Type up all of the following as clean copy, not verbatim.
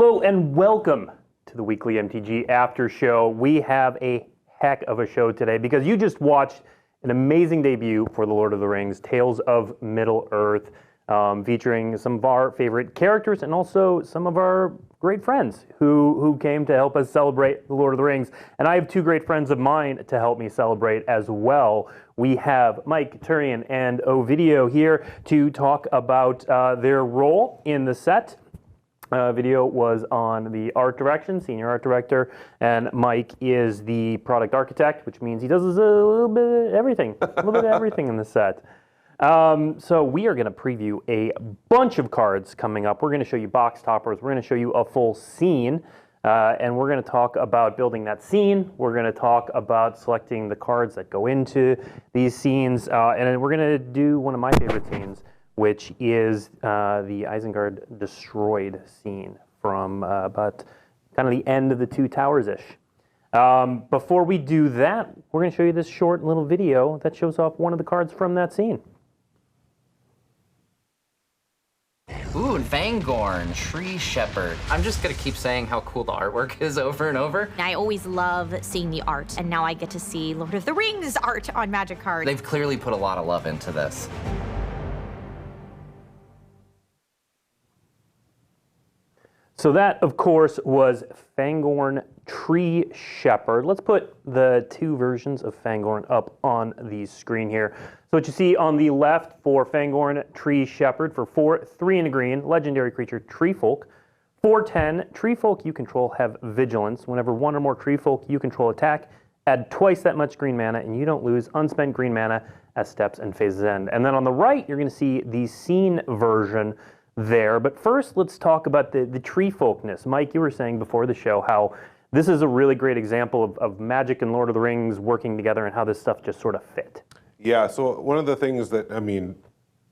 Hello and welcome to the Weekly MTG After Show. We have a heck of a show today because you just watched an amazing debut for The Lord of the Rings, Tales of Middle-earth, featuring some of our favorite characters and also some of our great friends who came to help us celebrate The Lord of the Rings. And I have two great friends of mine to help me celebrate as well. We have Mike, Turian, and Ovidio here to talk about their role in the set. Video was on the art direction, senior art director, and Mike is the product architect, which means he does a little bit of everything, in the set. So we are going to preview a bunch of cards coming up. We're going to show you box toppers. We're going to show you a full scene, and we're going to talk about building that scene. We're going to talk about selecting the cards that go into these scenes, and then we're going to do one of my favorite scenes, which is the Isengard destroyed scene from about kind of the end of the Two Towers-ish. Before we do that, we're going to show you this short little video that shows off one of the cards from that scene. Ooh, and Fangorn, Tree Shepherd. I'm just gonna keep saying how cool the artwork is over and over. I always love seeing the art, and now I get to see Lord of the Rings art on Magic cards. They've clearly put a lot of love into this. So that, of course, was Fangorn Tree Shepherd. Let's put the two versions of Fangorn up on the screen here. So what you see on the left for Fangorn Tree Shepherd for 4/3 and a green, legendary creature Tree Folk. 4/10, Tree Folk you control have Vigilance. Whenever one or more Tree Folk you control attack, add twice that much green mana, and you don't lose unspent green mana as steps and phases end. And then on the right, you're going to see the scene version there. But first, let's talk about the tree folkness. Mike, you were saying before the show how this is a really great example of Magic and Lord of the Rings working together and how this stuff just sort of fit. Yeah, so one of the things that, I mean,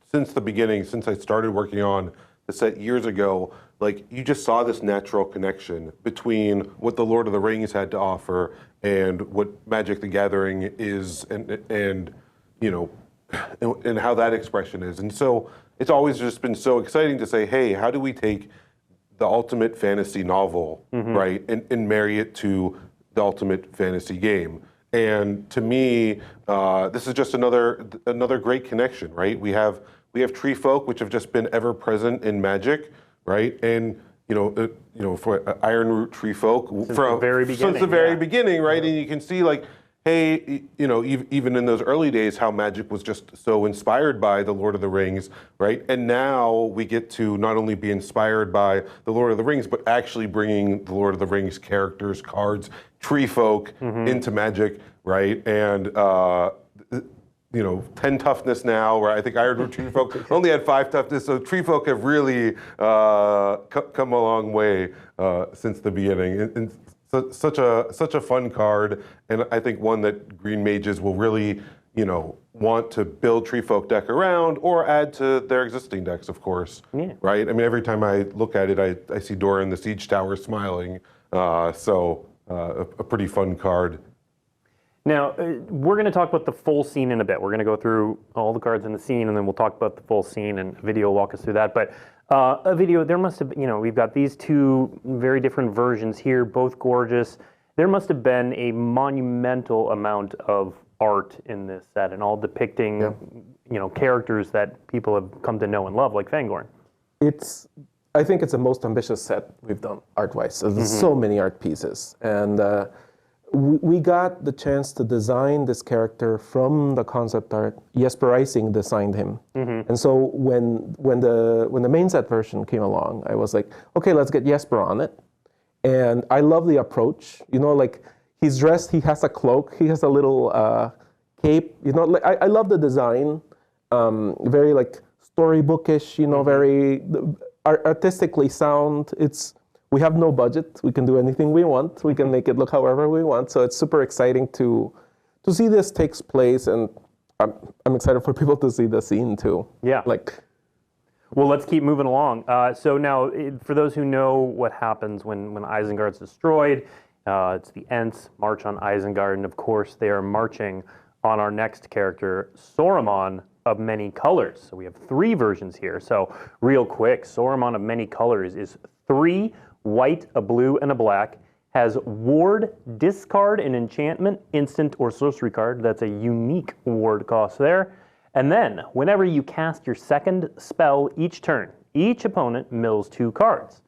since the beginning, since I started working on the set years ago, like you just saw this natural connection between what the Lord of the Rings had to offer and what Magic the Gathering is and you know, and how that expression is. And so it's always just been so exciting to say, hey, how do we take the ultimate fantasy novel, right, and marry it to the ultimate fantasy game? And to me, this is just another great connection, right? We have Tree Folk, which have just been ever present in Magic, right? And you know, for Ironroot Tree Folk Since the very beginning, right? Yeah. And you can see like, hey, you know, even in those early days, how Magic was just so inspired by the Lord of the Rings, right? And now we get to not only be inspired by the Lord of the Rings, but actually bringing the Lord of the Rings characters, cards, Tree Folk into Magic, right? And you know, 10 toughness now, right? I think Ironroot Tree Folk only had 5 toughness, so Tree Folk have really come a long way since the beginning. And so, such a fun card, and I think one that Green Mages will really, you know, want to build Tree Folk deck around or add to their existing decks, of course. Yeah. Right? I mean, every time I look at it, I see Dora in the Siege Tower smiling. So a pretty fun card. Now, we're going to talk about the full scene in a bit. We're going to go through all the cards in the scene, and then we'll talk about the full scene, and Video will walk us through that. But a video, there must have, you know, we've got these two very different versions here, both gorgeous. There must have been a monumental amount of art in this set, and all depicting, you know, characters that people have come to know and love, like Fangorn. I think it's the most ambitious set we've done art-wise. There's so many art pieces, and we got the chance to design this character from the concept art. Jesper Ising designed him, and so when the main set version came along, I was like, okay, let's get Jesper on it. And I love the approach. You know, like he's dressed, he has a cloak, he has a little cape. You know, like, I love the design, very like storybookish. You know, very artistically sound. We have no budget. We can do anything we want. We can make it look however we want. So it's super exciting to see this takes place, and I'm excited for people to see the scene too. Yeah. Well, let's keep moving along. So now, for those who know what happens when Isengard's destroyed, it's the Ents march on Isengard, and of course they are marching on our next character, Soromon of Many Colors. So we have 3 versions here. So real quick, Soromon of Many Colors is 3 white, a blue, and a black. Has ward, discard an enchantment, instant, or sorcery card. That's a unique ward cost there. And then, whenever you cast your second spell each turn, each opponent mills 2 cards.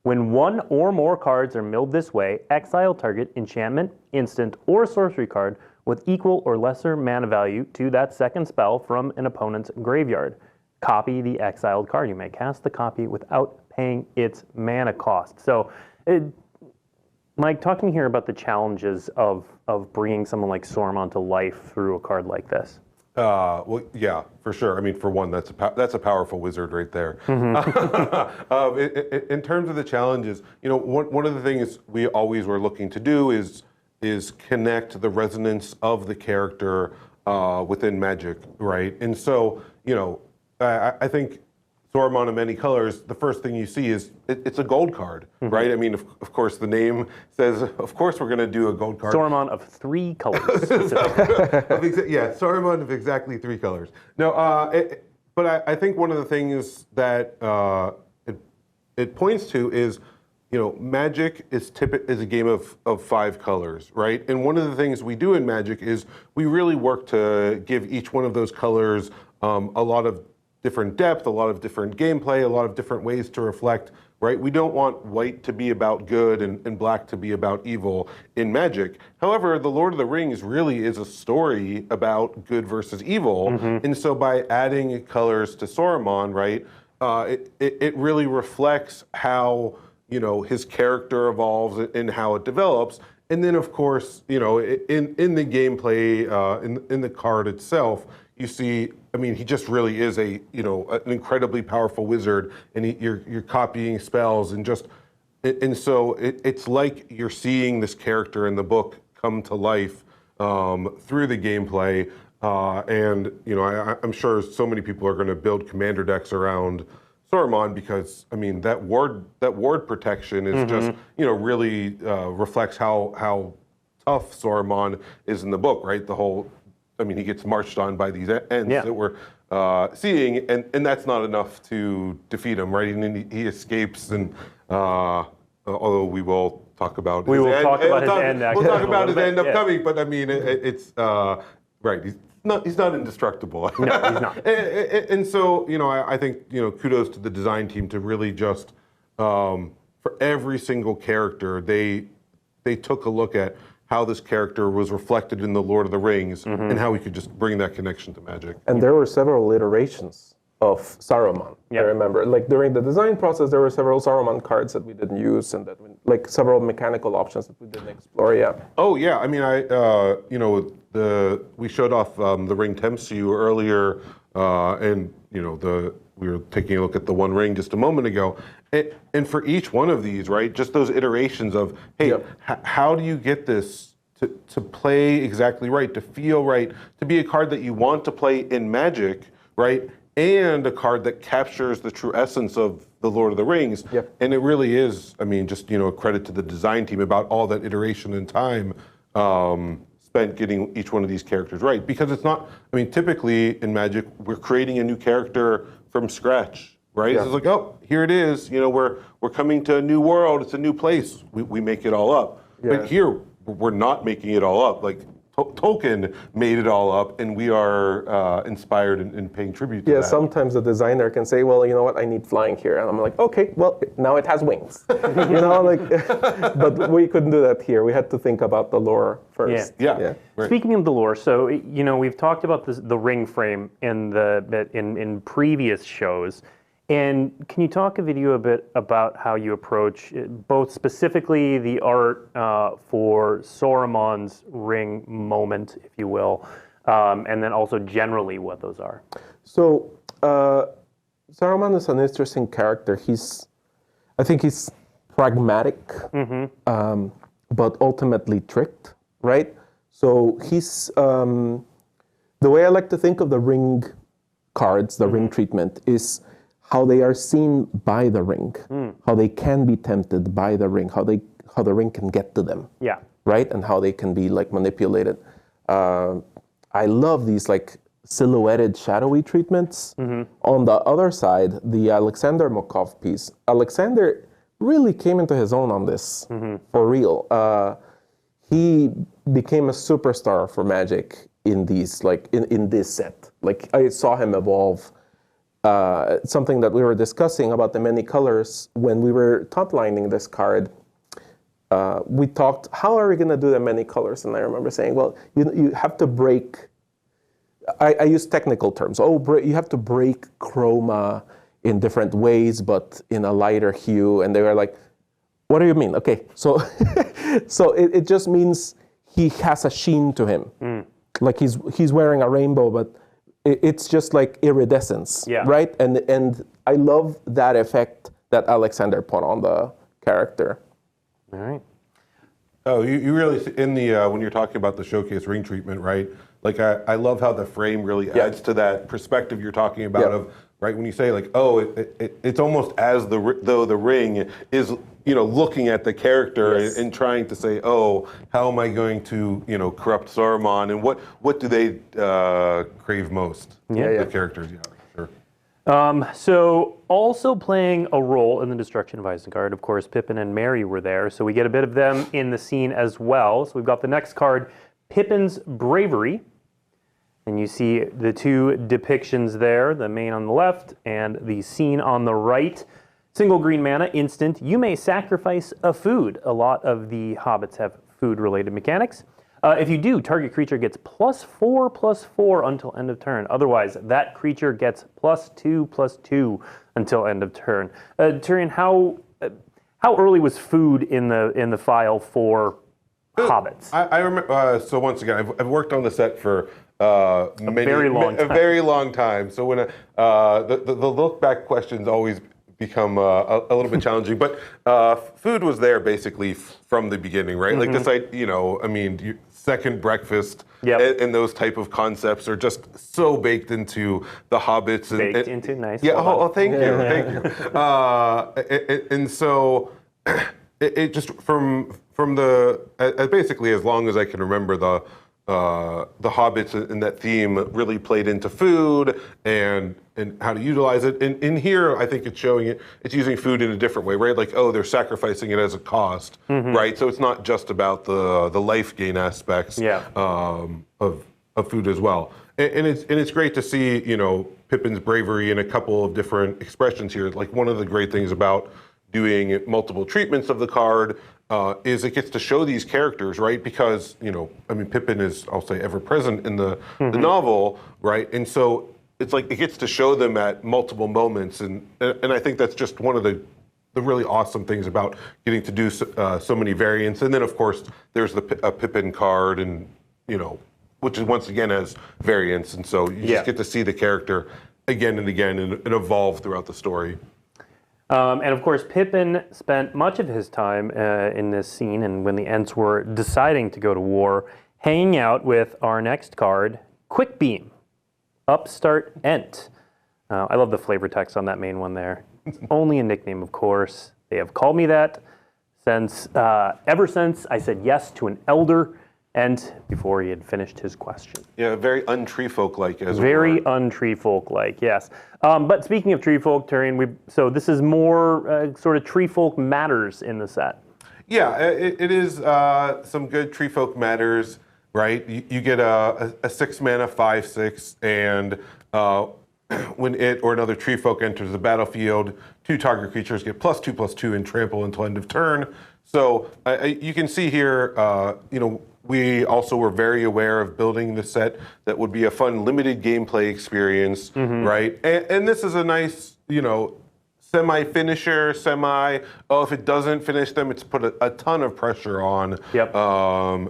When 1 or more cards are milled this way, exile target enchantment, instant, or sorcery card with equal or lesser mana value to that second spell from an opponent's graveyard. Copy the exiled card. You may cast the copy without paying its mana cost. So, Mike, talk to me here about the challenges of bringing someone like Soromon to life through a card like this. Well, yeah, for sure. I mean, for one, that's a powerful wizard right there. In terms of the challenges, you know, one of the things we always were looking to do is connect the resonance of the character within Magic, right? And so, you know, I think Soromon of Many Colors, the first thing you see is it's a gold card, right? I mean, of course, the name says, of course, we're going to do a gold card. Soromon of 3 colors. Yeah, Soromon of exactly 3 colors. No, but I think one of the things that it points to is, you know, Magic is a game of 5 colors, right? And one of the things we do in Magic is we really work to give each one of those colors a lot of different depth, a lot of different gameplay, a lot of different ways to reflect, right? We don't want white to be about good and black to be about evil in Magic. However, The Lord of the Rings really is a story about good versus evil. And so by adding colors to Soromon, right, it really reflects how, you know, his character evolves and how it develops. And then, of course, you know, in the gameplay, in the card itself, you see, I mean, he just really is an incredibly powerful wizard, and you're copying spells and so it's like you're seeing this character in the book come to life through the gameplay, and you know, I'm sure so many people are going to build commander decks around Soromon because, I mean, that ward protection is just, you know, really reflects how tough Soromon is in the book, right? I mean, he gets marched on by these ents that we're seeing, and that's not enough to defeat him, right? And he escapes, and although we will talk about his end upcoming, but I mean, it's right. He's not indestructible. No, he's not. And so, you know, I think, you know, kudos to the design team to really just for every single character, they took a look at how this character was reflected in The Lord of the Rings and how we could just bring that connection to Magic. And there were several iterations of Saruman. I remember, like during the design process, there were several Saruman cards that we didn't use, and like several mechanical options that we didn't explore yet. Oh yeah, I mean, you know, we showed off the Ring Temps to you earlier, and you know, we were taking a look at the One Ring just a moment ago, and for each one of these, right, just those iterations of, hey, how do you get this to play exactly right, to feel right, to be a card that you want to play in Magic, right? And a card that captures the true essence of The Lord of the Rings. And it really is, I mean, just, you know, a credit to the design team about all that iteration and time spent getting each one of these characters right. Because it's not, I mean, typically in Magic, we're creating a new character from scratch, right? It's like, oh, here it is, you know, we're coming to a new world, it's a new place, we make it all up. But here, we're not making it all up. Like, Tolkien made it all up, and we are inspired and paying tribute to that. Sometimes the designer can say, well, you know what, I need flying here. And I'm like, okay, well, now it has wings. You know, like, but we couldn't do that here. We had to think about the lore first. Right. Speaking of the lore, so, you know, we've talked about the ring frame in previous shows. And can you talk, Ovidio, a bit about how you approach both specifically the art for Soromon's ring moment, if you will, and then also generally what those are? So Saruman is an interesting character. I think he's pragmatic, but ultimately tricked, right? So he's the way I like to think of the ring cards, the ring treatment, is how they are seen by the ring, how they can be tempted by the ring, how the ring can get to them, right, and how they can be like manipulated. I love these like silhouetted, shadowy treatments. On the other side, the Alexander Mokov piece. Alexander really came into his own on this, for real. He became a superstar for Magic in these, like, in this set. Like, I saw him evolve. Something that we were discussing about the many colors when we were top lining this card. We talked, how are we going to do the many colors? And I remember saying, well, you have to break. I use technical terms. You have to break chroma in different ways, but in a lighter hue. And they were like, what do you mean? Okay, so so it just means he has a sheen to him. Like he's wearing a rainbow, but it's just like iridescence, right? And I love that effect that Alexander put on the character. All right. Oh, you really, in the when you're talking about the showcase ring treatment, right? Like I love how the frame really adds to that perspective you're talking about of, right? When you say like, oh, it's almost as though the ring is, looking at the character and trying to say, oh, how am I going to, corrupt Soromon, and what do they crave most? The characters, sure. So also playing a role in the destruction of Isengard, of course, Pippin and Merry were there, so we get a bit of them in the scene as well. So we've got the next card, Pippins Bravery. And you see the two depictions there, the main on the left and the scene on the right. Single green mana, instant. You may sacrifice a food. A lot of the hobbits have food-related mechanics. If you do, target creature gets +4/+4 until end of turn. Otherwise, that creature gets +2/+2 until end of turn. Turian, how early was food in the file for hobbits? I remember. So once again, I've worked on the set for a very long time. So when the look back questions always become a little bit challenging, but food was there basically from the beginning, right? Like this, second breakfast and those type of concepts are just so baked into the hobbits. Nice. Yeah. Thank you. And so it just from the basically as long as I can remember the hobbits and that theme really played into food and how to utilize it. And in here, I think it's using food in a different way, right? Like, oh, they're sacrificing it as a cost, right? So it's not just about the life gain aspects of food as well. And it's great to see, Pippin's bravery in a couple of different expressions here. Like one of the great things about doing multiple treatments of the card is it gets to show these characters, right? Because, Pippin is, I'll say, ever present in the novel, right? And so it's like it gets to show them at multiple moments. And I think that's just one of the really awesome things about getting to do so many variants. And then, of course, there's a Pippin card and, which is once again has variants. And so you just get to see the character again and again and evolve throughout the story. And of course, Pippin spent much of his time in this scene, and when the Ents were deciding to go to war, hanging out with our next card, Quick Beam, Upstart Ent. I love the flavor text on that main one there. It's only a nickname, of course. They have called me that ever since I said yes to an elder Ent before he had finished his question. Yeah, very untree folk-like as well. Very untree folk-like, yes. But speaking of tree folk, Turian, so this is more sort of tree folk matters in the set. Yeah, it is some good tree folk matters, right? You get a 6-mana 5/6, and when it or another tree folk enters the battlefield, 2 target creatures get +2/+2 and trample until end of turn. So you can see here, we also were very aware of building the set that would be a fun limited gameplay experience, right? And this is a nice, semi-finisher, if it doesn't finish them, it's put a ton of pressure on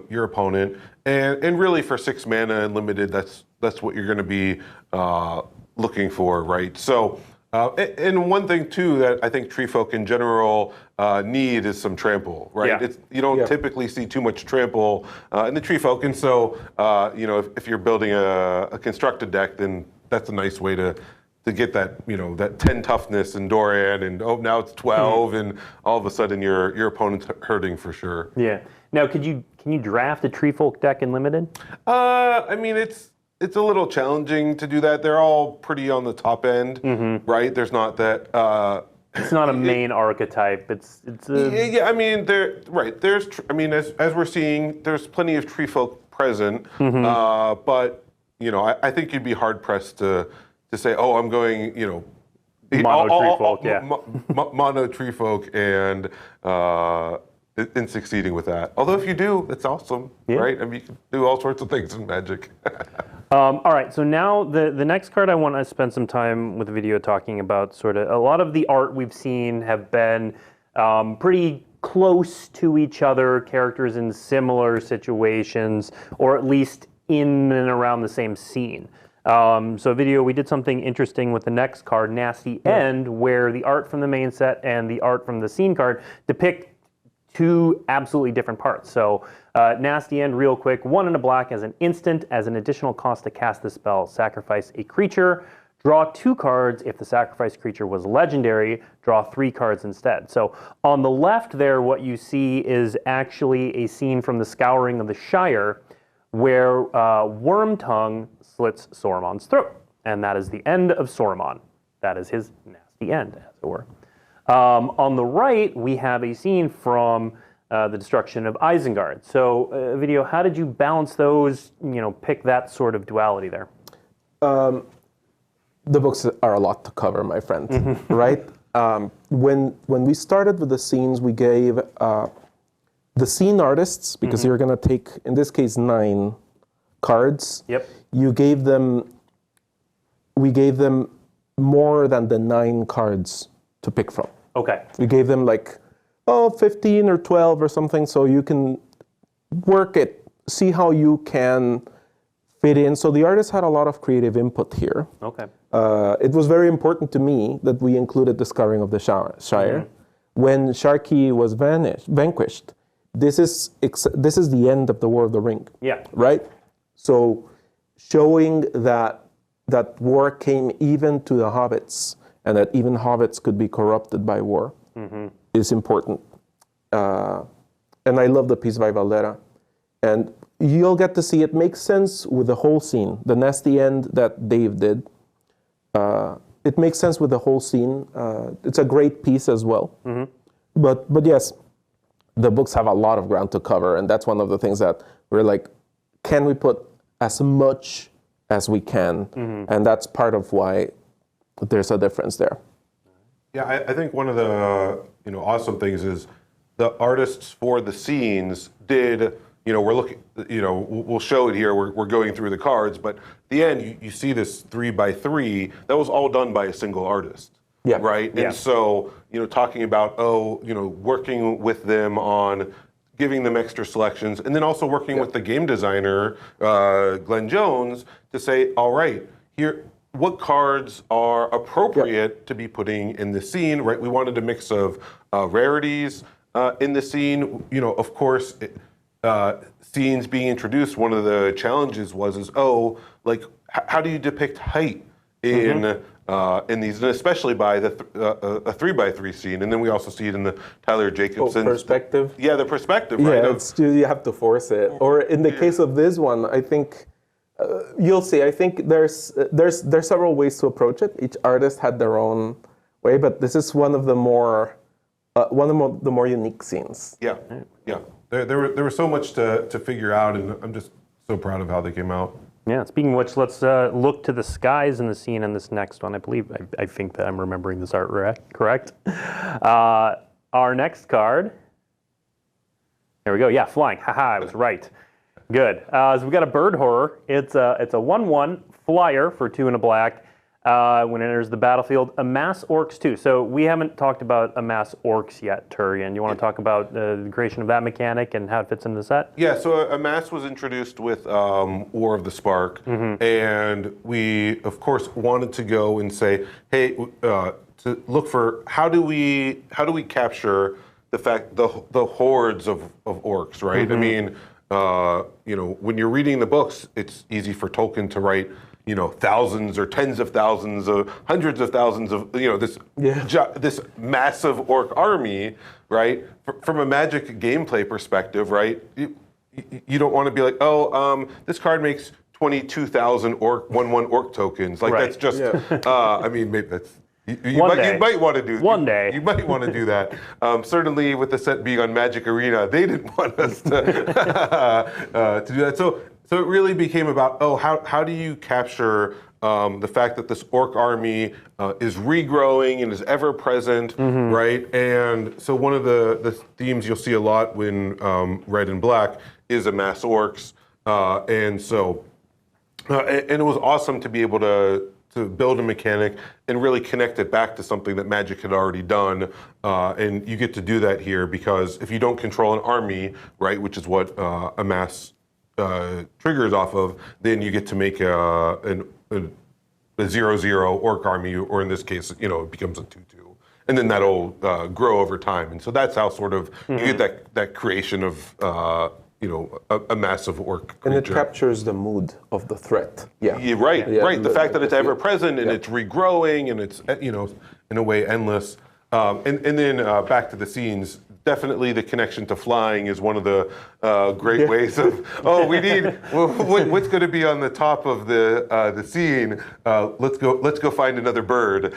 your opponent. And really for 6 mana and limited, that's what you're going to be looking for, right? So, and one thing too that I think tree folk in general need is some trample, right? Yeah. You don't typically see too much trample in the tree folk, and so if you're building a constructed deck, then that's a nice way to get that that 10 toughness in Doran, and now it's 12, and all of a sudden your opponent's hurting for sure. Yeah. Now, can you draft a tree folk deck in limited? It's a little challenging to do that. They're all pretty on the top end, right? There's not that It's not a main archetype. It's a Yeah, I mean, There's, as we're seeing, there's plenty of tree folk present, but I think you'd be hard pressed to say, oh, I'm going, mono tree folk, yeah. Mono tree folk and succeeding with that. Although if you do, that's awesome, right? I mean, you can do all sorts of things in Magic. All right, so now the next card I want to spend some time with the video talking about sort of a lot of the art we've seen have been pretty close to each other, characters in similar situations, or at least in and around the same scene. So video, we did something interesting with the next card, Nasty End, where the art from the main set and the art from the scene card depict two absolutely different parts. So Nasty End, real quick, 1 and a black as an instant. As an additional cost to cast the spell, sacrifice a creature, draw 2 cards. If the sacrificed creature was legendary, draw 3 cards instead. So on the left there, what you see is actually a scene from the Scouring of the Shire where Wormtongue slits Soromon's throat. And that is the end of Soromon. That is his nasty end, as it were. On the right, we have a scene from the destruction of Isengard. So, Video, how did you balance those, pick that sort of duality there? The books are a lot to cover, my friend, right? When we started with the scenes, we gave the scene artists, because you're going to take, in this case, 9 cards. Yep. We gave them more than the 9 cards to pick from. Okay. We gave them 15 or 12 or something, so you can work it, see how you can fit in. So the artist had a lot of creative input here. Okay. It was very important to me that we included the Scouring of the Shire. When Sharky was vanquished, this is the end of the War of the Ring. Yeah. Right? So showing that war came even to the hobbits, and that even hobbits could be corrupted by war, is important. And I love the piece by Valdera. And you'll get to see it makes sense with the whole scene. The nasty end that Dave did, it makes sense with the whole scene. It's a great piece as well. But yes, the books have a lot of ground to cover, and that's one of the things that we're like, can we put as much as we can? And that's part of why there's a difference there. Yeah, I think one of the awesome things is the artists for the scenes did. We're looking. We'll show it here. We're going through the cards, but at the end you see this 3x3. That was all done by a single artist. Yeah. Right. Yeah. And so talking about working with them on giving them extra selections, and then also working with the game designer Glenn Jones to say, all right, here. What cards are appropriate to be putting in the scene, right? We wanted a mix of rarities in the scene. Of course, scenes being introduced, one of the challenges was how do you depict height in these, and especially by a 3x3 scene, and then we also see it in the Tyler Jacobson perspective. Yeah, the perspective, right? Yeah, you have to force it. Or in the case of this one, I think. You'll see. I think there's several ways to approach it. Each artist had their own way, but this is one of the more unique scenes. Yeah. There was so much to figure out, and I'm just so proud of how they came out. Yeah. Speaking of which, let's look to the skies in the scene in this next one. I think that I'm remembering this art correct. Our next card. There we go. Yeah, flying. Haha, I was right. Good. So we got a bird horror. It's a 1/1 flyer for 2 and a black. When it enters the battlefield, amass orcs 2. So we haven't talked about amass orcs yet, Turian. You want to talk about the creation of that mechanic and how it fits into the set? Yeah. So amass was introduced with War of the Spark, and we of course wanted to go and say, hey, to look for how do we capture the fact the hordes of orcs, right? I mean. When you're reading the books, it's easy for Tolkien to write, thousands or tens of thousands of hundreds of thousands of, this massive orc army, right? From a Magic gameplay perspective, right? You don't want to be like, this card makes 22,000 1/1 orc tokens. Like, right. That's just, maybe that's You might want to do One day. You might want to do that. Certainly, with the set being on Magic Arena, they didn't want us to to do that. So it really became about how do you capture the fact that this orc army is regrowing and is ever present, right? And so one of the themes you'll see a lot when Red and Black is amass orcs, and so and it was awesome to be able to build a mechanic and really connect it back to something that Magic had already done, and you get to do that here because if you don't control an army, right, which is what amass triggers off of, then you get to make a 0/0 orc army, or in this case, it becomes a 2/2, and then that'll grow over time. And so that's how sort of you get that creation of a massive orc creature. And it captures the mood of the threat. Yeah, right. The fact that it's ever present and it's regrowing and it's in a way endless. And then back to the scenes. Definitely, the connection to flying is one of the great ways of. We need what's going to be on the top of the scene. Let's go find another bird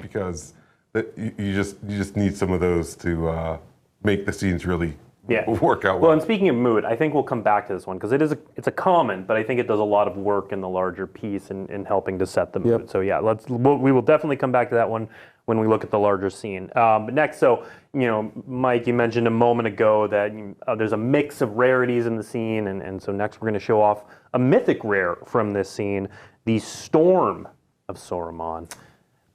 because you just need some of those to make the scenes really work out well. Well, and speaking of mood, I think we'll come back to this one because it's a common, but I think it does a lot of work in the larger piece in helping to set the mood. Yep. So yeah, we will definitely come back to that one when we look at the larger scene. But next, so Mike, you mentioned a moment ago that there's a mix of rarities in the scene, and so next we're going to show off a mythic rare from this scene, the Storm of Soromon.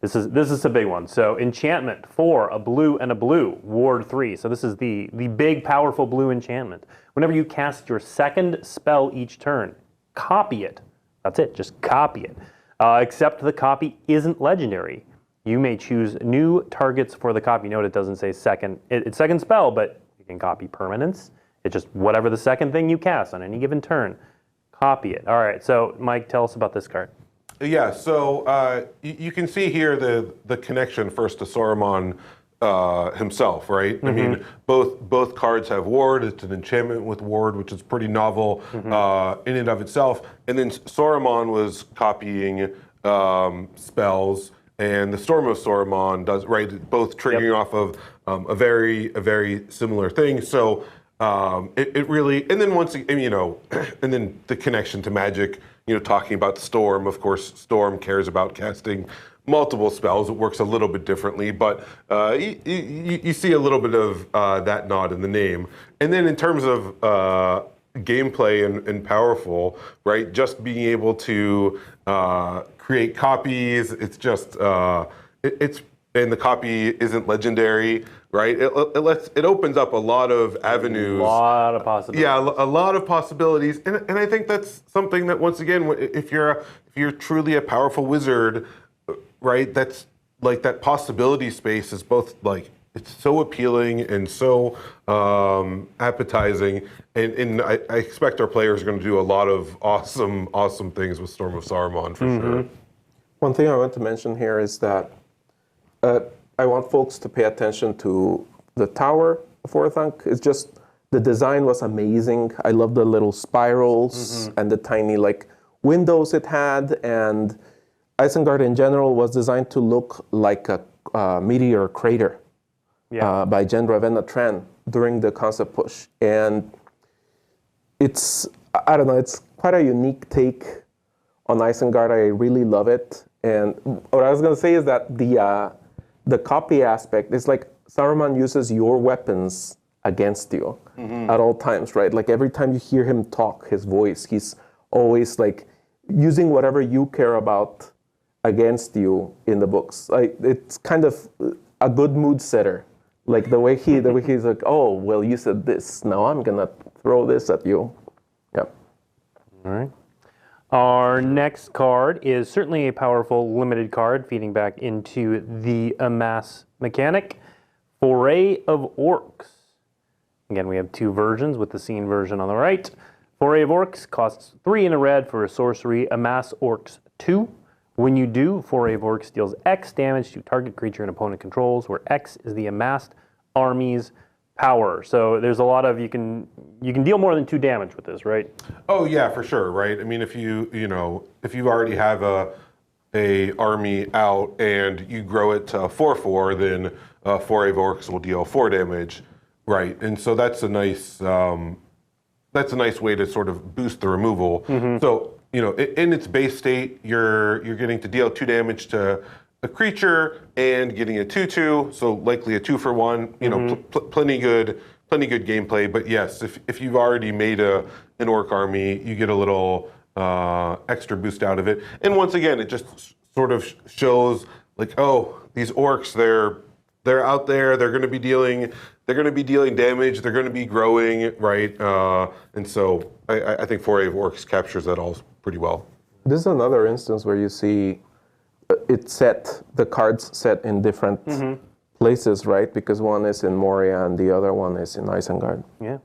This is a big one. So enchantment for a blue and a blue, ward 3. So this is the big, powerful blue enchantment. Whenever you cast your second spell each turn, copy it. That's it, just copy it. Except the copy isn't legendary. You may choose new targets for the copy. Note it doesn't say second. It's second spell, but you can copy permanents. It's just whatever the second thing you cast on any given turn. Copy it. All right, so Mike, tell us about this card. Yeah, so you can see here the connection first to Soromon himself, right? I mean, both cards have ward. It's an enchantment with ward, which is pretty novel in and of itself. And then Soromon was copying spells, and the Storm of Soromon does, right? Both triggering off of a very similar thing. So it really, and then and then the connection to Magic. Talking about Storm, of course, Storm cares about casting multiple spells. It works a little bit differently, but you see a little bit of that nod in the name. And then in terms of gameplay and powerful, right? Just being able to create copies. It's just and the copy isn't legendary, right? It opens up a lot of avenues. A lot of possibilities. Yeah, a lot of possibilities, and I think that's something that once again, if you're truly a powerful wizard, right? That's like that possibility space is both like it's so appealing and so appetizing, and I expect our players are going to do a lot of awesome things with Storm of Saruman for sure. One thing I want to mention here is that I want folks to pay attention to the Tower of Orthanc. It's just, the design was amazing. I love the little spirals and the tiny windows it had. And Isengard in general was designed to look like a meteor crater by Jen Ravenna Tran during the concept push. And it's quite a unique take on Isengard. I really love it. And what I was going to say is that the copy aspect is like Saruman uses your weapons against you at all times, right? Like every time you hear him talk, his voice, he's always using whatever you care about against you in the books. It's kind of a good mood setter. Like the way he's like, oh, well, you said this. Now I'm gonna throw this at you. Yep. All right. Our next card is certainly a powerful limited card, feeding back into the amass mechanic, Foray of Orcs. Again, we have two versions with the scene version on the right. Foray of Orcs costs 3 in a red for a sorcery, amass orcs 2. When you do, Foray of Orcs deals X damage to target creature and opponent controls, where X is the amassed army's power. So there's a lot of, you can deal more than 2 damage with this, right? Oh yeah, for sure, right? I mean, if you already have a a army out and you grow it to 4/4, then Foray of Orcs will deal 4 damage, right? And so that's a nice way to sort of boost the removal. So in its base state, you're getting to deal 2 damage to a creature and getting a 2/2, so likely a 2-for-1. Plenty good gameplay. But yes, if you've already made an orc army, you get a little extra boost out of it. And once again, it just sort of shows like, oh, these orcs, they're out there. They're going to be dealing damage. They're going to be growing, right? And so I think Foray of Orcs captures that all pretty well. This is another instance where you see the cards set in different places, right? Because one is in Moria and the other one is in Isengard. Yeah.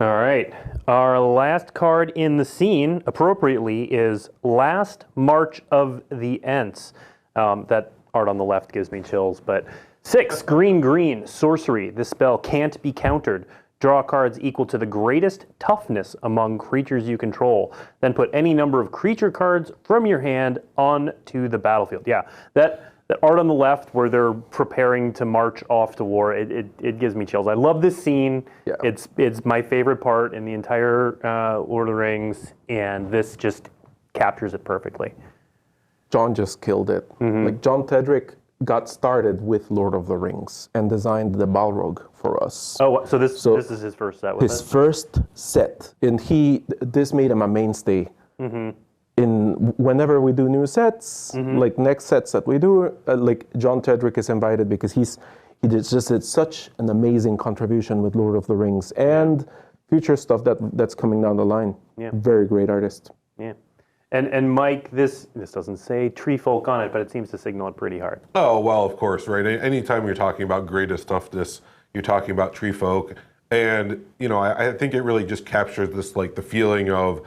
All right. Our last card in the scene, appropriately, is Last March of the Ents. That art on the left gives me chills, but 6 green, sorcery. This spell can't be countered. Draw cards equal to the greatest toughness among creatures you control. Then put any number of creature cards from your hand onto the battlefield. Yeah, that art on the left where they're preparing to march off to war, it gives me chills. I love this scene. Yeah. It's my favorite part in the entire Lord of the Rings, and this just captures it perfectly. John just killed it. Like John Tedrick got started with Lord of the Rings and designed the Balrog for us. Oh, so this is his first set with his first set, and this made him a mainstay. In whenever we do new sets, like next sets that we do, like John Tedrick is invited because he did such an amazing contribution with Lord of the Rings and future stuff that's coming down the line. Yeah. Very great artist. Yeah. And Mike, this doesn't say tree folk on it, but it seems to signal it pretty hard. Oh, well, of course, right? Anytime you're talking about greatest toughness, you're talking about tree folk. And, I think it really just captures this, like, the feeling of,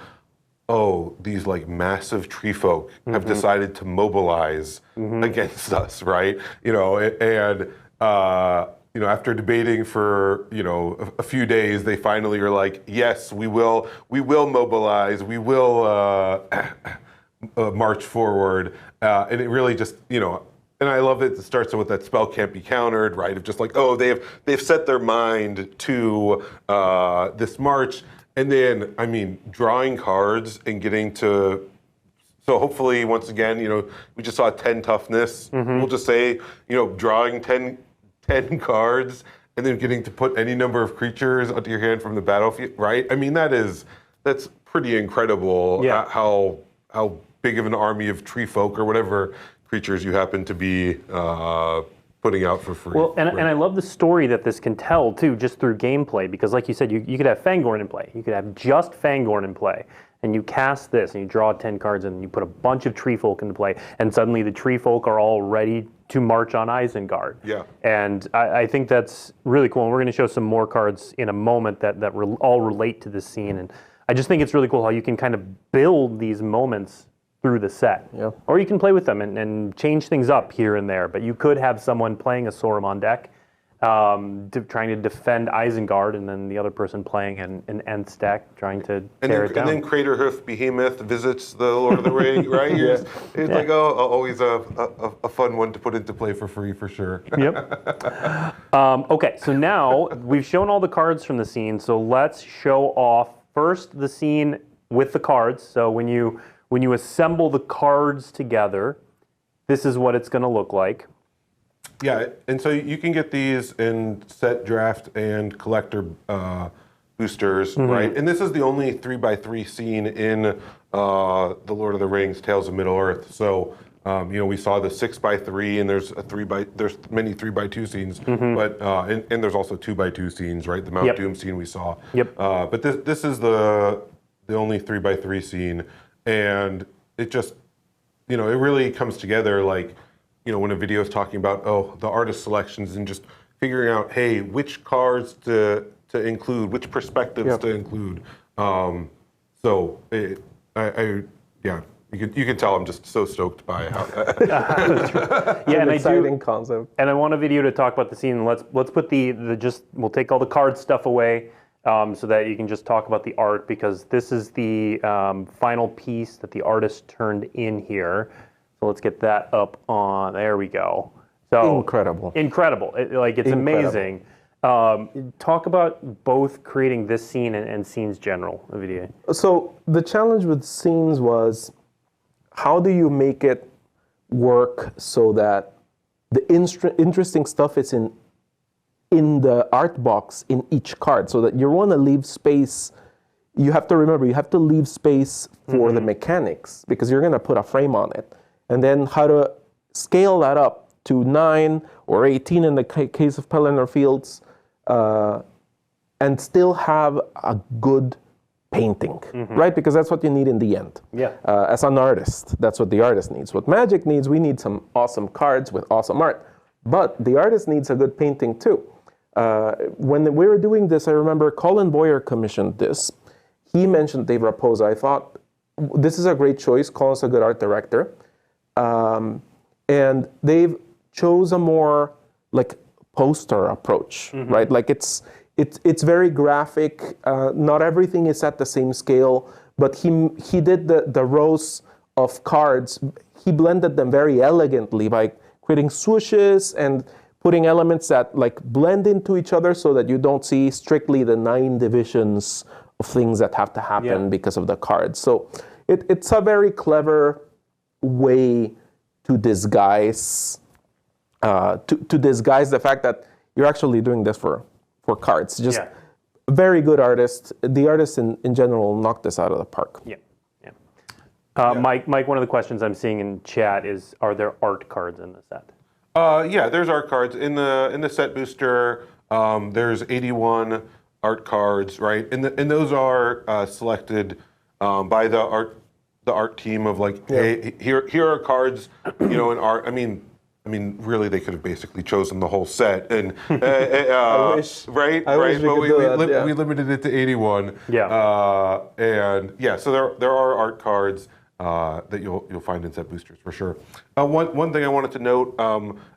oh, these, like, massive tree folk have decided to mobilize against us, right? After debating for, a few days, they finally are like, yes, we will mobilize, we will march forward. And it really just, and I love that it starts with that spell can't be countered, right? Of just like, oh, they've set their mind to this march. And then, drawing cards and getting to, so hopefully, once again, we just saw 10 toughness. We'll just say, drawing 10 cards and then getting to put any number of creatures onto your hand from the battlefield, right? That's pretty incredible. Yeah. How big of an army of tree folk or whatever creatures you happen to be putting out for free. Well, and I love the story that this can tell too, just through gameplay, because like you said, you could have Fangorn in play. You could have just Fangorn in play. And you cast this, and you draw 10 cards, and you put a bunch of tree folk into play, and suddenly the tree folk are all ready to march on Isengard. Yeah. And I think that's really cool. And we're going to show some more cards in a moment that all relate to this scene. And I just think it's really cool how you can kind of build these moments through the set. Yeah. Or you can play with them and change things up here and there. But you could have someone playing a Soromon deck, trying to defend Isengard, and then the other person playing an Ents deck, trying to tear it down. And then Craterhoof Behemoth visits the Lord of the Rings, right? It's like, always a fun one to put into play for free, for sure. Yep. Okay, so now we've shown all the cards from the scene, so let's show off first the scene with the cards. So when you assemble the cards together, this is what it's going to look like. Yeah, and so you can get these in set, draft, and collector boosters, right? And this is the only 3x3 scene in the Lord of the Rings: Tales of Middle Earth. So we saw the 6x3, and there's there's many 3x2 scenes, but and there's also 2x2 scenes, right? The Mount Doom scene we saw. Yep. But this is the only 3x3 scene, and it just it really comes together like. When a video is talking about, the artist selections and just figuring out, hey, which cards to include, which perspectives to include. You can tell I'm just so stoked by how. Yeah, an exciting concept. And I want a video to talk about the scene. Let's put we'll take all the card stuff away. so that you can just talk about the art, because this is the final piece that the artist turned in here. So let's get that up on, there we go. So Incredible. Incredible. It's amazing. Talk about both creating this scene and scenes general, Ovidio. So the challenge with scenes was, how do you make it work so that the interesting stuff is in the art box in each card, so that you want to leave space. You have to remember, you have to leave space for the mechanics, because you're going to put a frame on it. And then how to scale that up to 9 or 18 in the case of Pelennor Fields, and still have a good painting, right? Because that's what you need in the end. Yeah. As an artist, that's what the artist needs. What Magic needs, we need some awesome cards with awesome art. But the artist needs a good painting too. When we were doing this, I remember Colin Boyer commissioned this. He mentioned Dave Raposa. I thought, this is a great choice. Colin's a good art director. And Dave chose a more like poster approach, right? Like it's very graphic. Not everything is at the same scale, but he did the rows of cards. He blended them very elegantly by creating swooshes and putting elements that like blend into each other, so that you don't see strictly the 9 divisions of things that have to happen because of the cards. So it's a very clever way to disguise to disguise the fact that you're actually doing this for cards. Just very good artist. The artists in general knocked this out of the park. Yeah. Mike, one of the questions I'm seeing in chat is, are there art cards in the set? Yeah, there's art cards in the set booster. There's 81 art cards, right? And those are selected by the art team of like, hey, here are cards, in art. I mean, really, they could have basically chosen the whole set, and I wish. right. Wish But we we limited it to 81. Yeah. And yeah, so there are art cards that you'll find in set boosters for sure. One thing I wanted to note,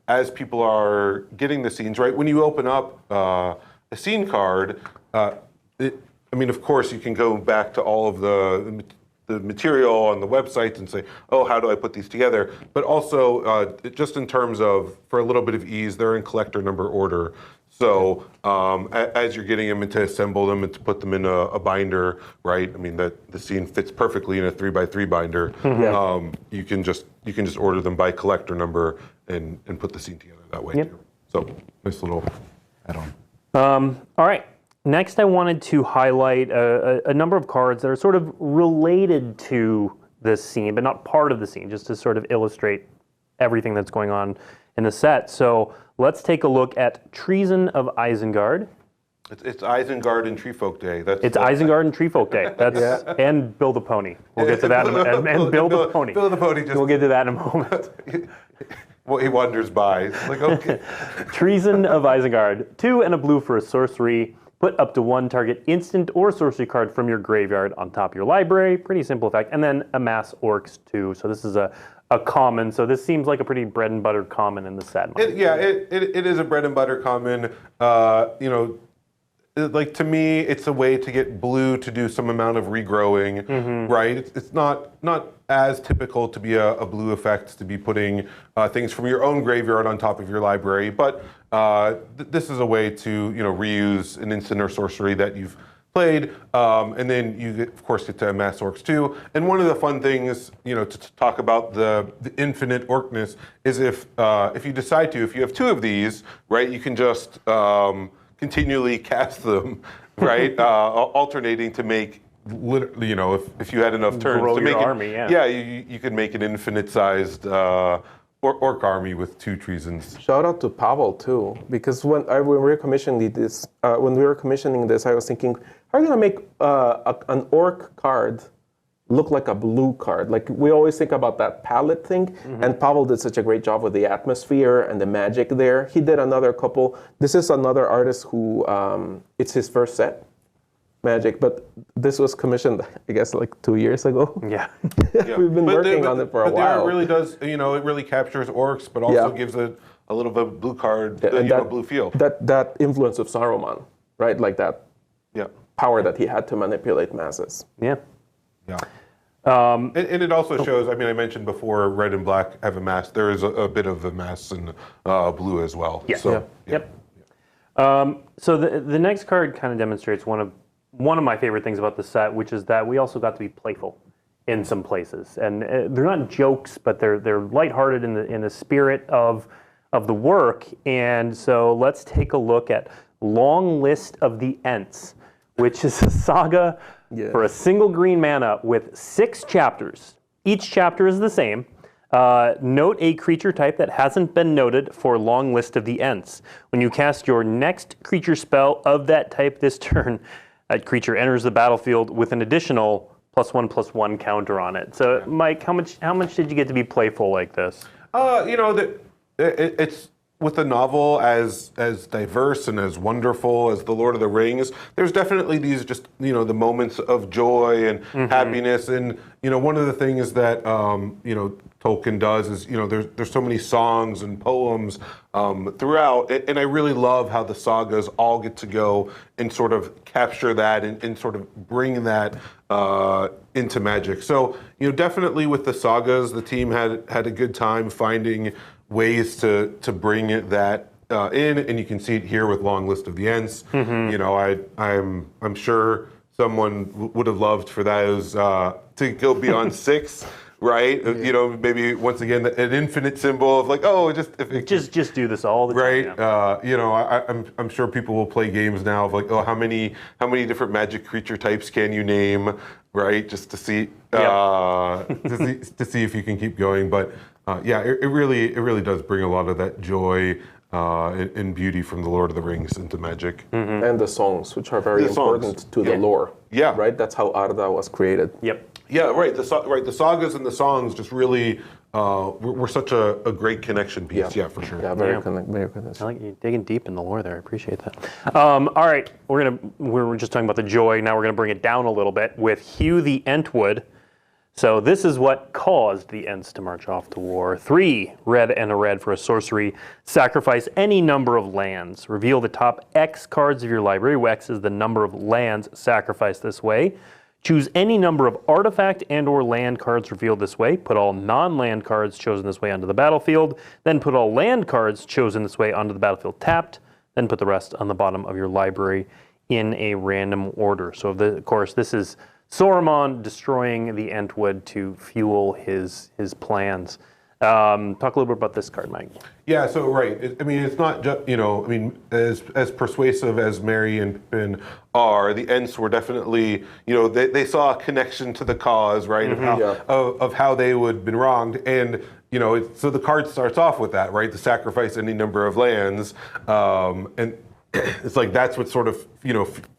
as people are getting the scenes, right? When you open up a scene card, of course, you can go back to all of the material on the websites and say, oh, how do I put these together? But also, just in terms of, for a little bit of ease, they're in collector number order. So as you're getting them and to assemble them and to put them in a binder, right? I mean, the scene fits perfectly in a 3x3 binder. You can just order them by collector number and put the scene together that way too. So nice little add-on. All right. Next, I wanted to highlight a number of cards that are sort of related to this scene, but not part of the scene, just to sort of illustrate everything that's going on in the set. So let's take a look at Treason of Isengard. It's Isengard and Treefolk Day. It's Isengard and Treefolk Day. That's and Build a Pony. We'll get to that and Build a Pony. Build a Pony. We'll get to that in a moment. Well, he wanders by. It's like, okay. Treason of Isengard. 2 and a blue for a sorcery. Put up to 1 target instant or sorcery card from your graveyard on top of your library. Pretty simple effect. And then amass orcs 2. So this is a common. So this seems like a pretty bread and butter common in the set. It is a bread and butter common. Like to me, it's a way to get blue to do some amount of regrowing, right? It's not as typical to be a blue effect, to be putting things from your own graveyard on top of your library, but this is a way to reuse an instant or sorcery that you've played, and then you of course get to amass orcs too. And one of the fun things to talk about the infinite orcness is if you decide to, if you have 2 of these, right, you can just continually cast them, right, alternating to make. If you had enough turns grow to make your it, army, you could make an infinite-sized orc army with 2 treasons. Shout out to Pavel too, because when we were commissioning this, I was thinking, how are you gonna make an orc card look like a blue card? Like we always think about that palette thing, and Pavel did such a great job with the atmosphere and the magic there. He did another couple. This is another artist who it's his first set. Magic, but this was commissioned, I guess, like 2 years ago. Yeah. We've been working on it for a while. It really does, it really captures orcs, but also gives it a little bit of blue card, blue feel. That influence of Soromon, right? Like that power that he had to manipulate masses. Yeah. Yeah. And it also shows, I mean, I mentioned before, red and black have a mass. There is a bit of a mass in blue as well. Yeah. So, Yep. So the next card kind of demonstrates one of my favorite things about the set, which is that we also got to be playful in some places, and they're not jokes, but they're lighthearted in the spirit of the work. And so let's take a look at Long List of the Ents, which is a saga for a single green mana with 6 chapters. Each chapter is the same. Note a creature type that hasn't been noted for Long List of the Ents. When you cast your next creature spell of that type this turn, that creature enters the battlefield with an additional +1/+1 counter on it. So, Mike, how much did you get to be playful like this? It's with a novel as diverse and as wonderful as The Lord of the Rings. There's definitely these just the moments of joy and happiness, and one of the things that Tolkien does is there's so many songs and poems throughout, and I really love how the sagas all get to go and sort of capture that and sort of bring that into Magic. So definitely with the sagas, the team had a good time finding ways to bring that in, and you can see it here with Long List of the Ents. I'm sure someone would have loved for those to go beyond 6. Right, maybe once again an infinite symbol of like, just do this all the time. Right, yeah. I'm sure people will play games now of like, how many different Magic creature types can you name, right? Just to see to see if you can keep going. But it really does bring a lot of that joy and beauty from the Lord of the Rings into Magic. And the songs, which are very important to the lore. Yeah, right. That's how Arda was created. Yep. Yeah, right. The sagas and the songs just really were such a great connection piece. Yeah, for sure. Yeah, very very I like you digging deep in the lore there. I appreciate that. All right, we're just talking about the joy. Now we're gonna bring it down a little bit with Hugh the Entwood. So this is what caused the Ents to march off to war. 3 red and a red for a sorcery. Sacrifice any number of lands. Reveal the top X cards of your library. X is the number of lands sacrificed this way. Choose any number of artifact and or land cards revealed this way. Put all non-land cards chosen this way onto the battlefield. Then put all land cards chosen this way onto the battlefield tapped. Then put the rest on the bottom of your library in a random order. So of course, this is Soromon destroying the Entwood to fuel his plans. Talk a little bit about this card, Mike. Yeah, so right. It's not just as persuasive as Merry and Pippin are. The Ents were definitely they saw a connection to the cause, right, of how they would have been wronged, and so the card starts off with that, right, to sacrifice any number of lands, and it's like that's what sort of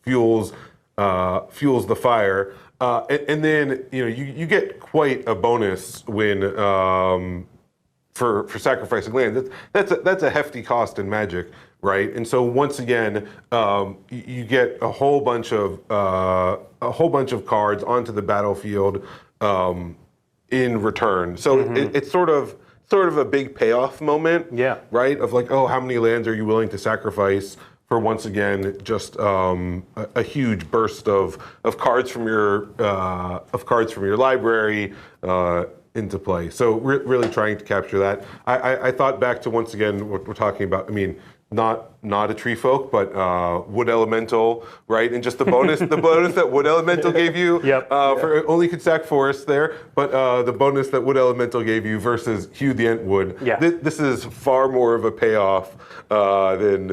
fuels the fire, and then you get quite a bonus when. For sacrificing land, that's a hefty cost in Magic, right? And so once again, you get a whole bunch of cards onto the battlefield in return. So it's sort of a big payoff moment, right? Of like, how many lands are you willing to sacrifice for once again just a huge burst of cards from your library. Into play. So really trying to capture that. I thought back to once again what we're talking about. Not a tree folk, but wood elemental, right? And just the bonus that wood elemental gave you. For only could sack forest there, but the bonus that wood elemental gave you versus Hugh the Entwood. This is far more of a payoff than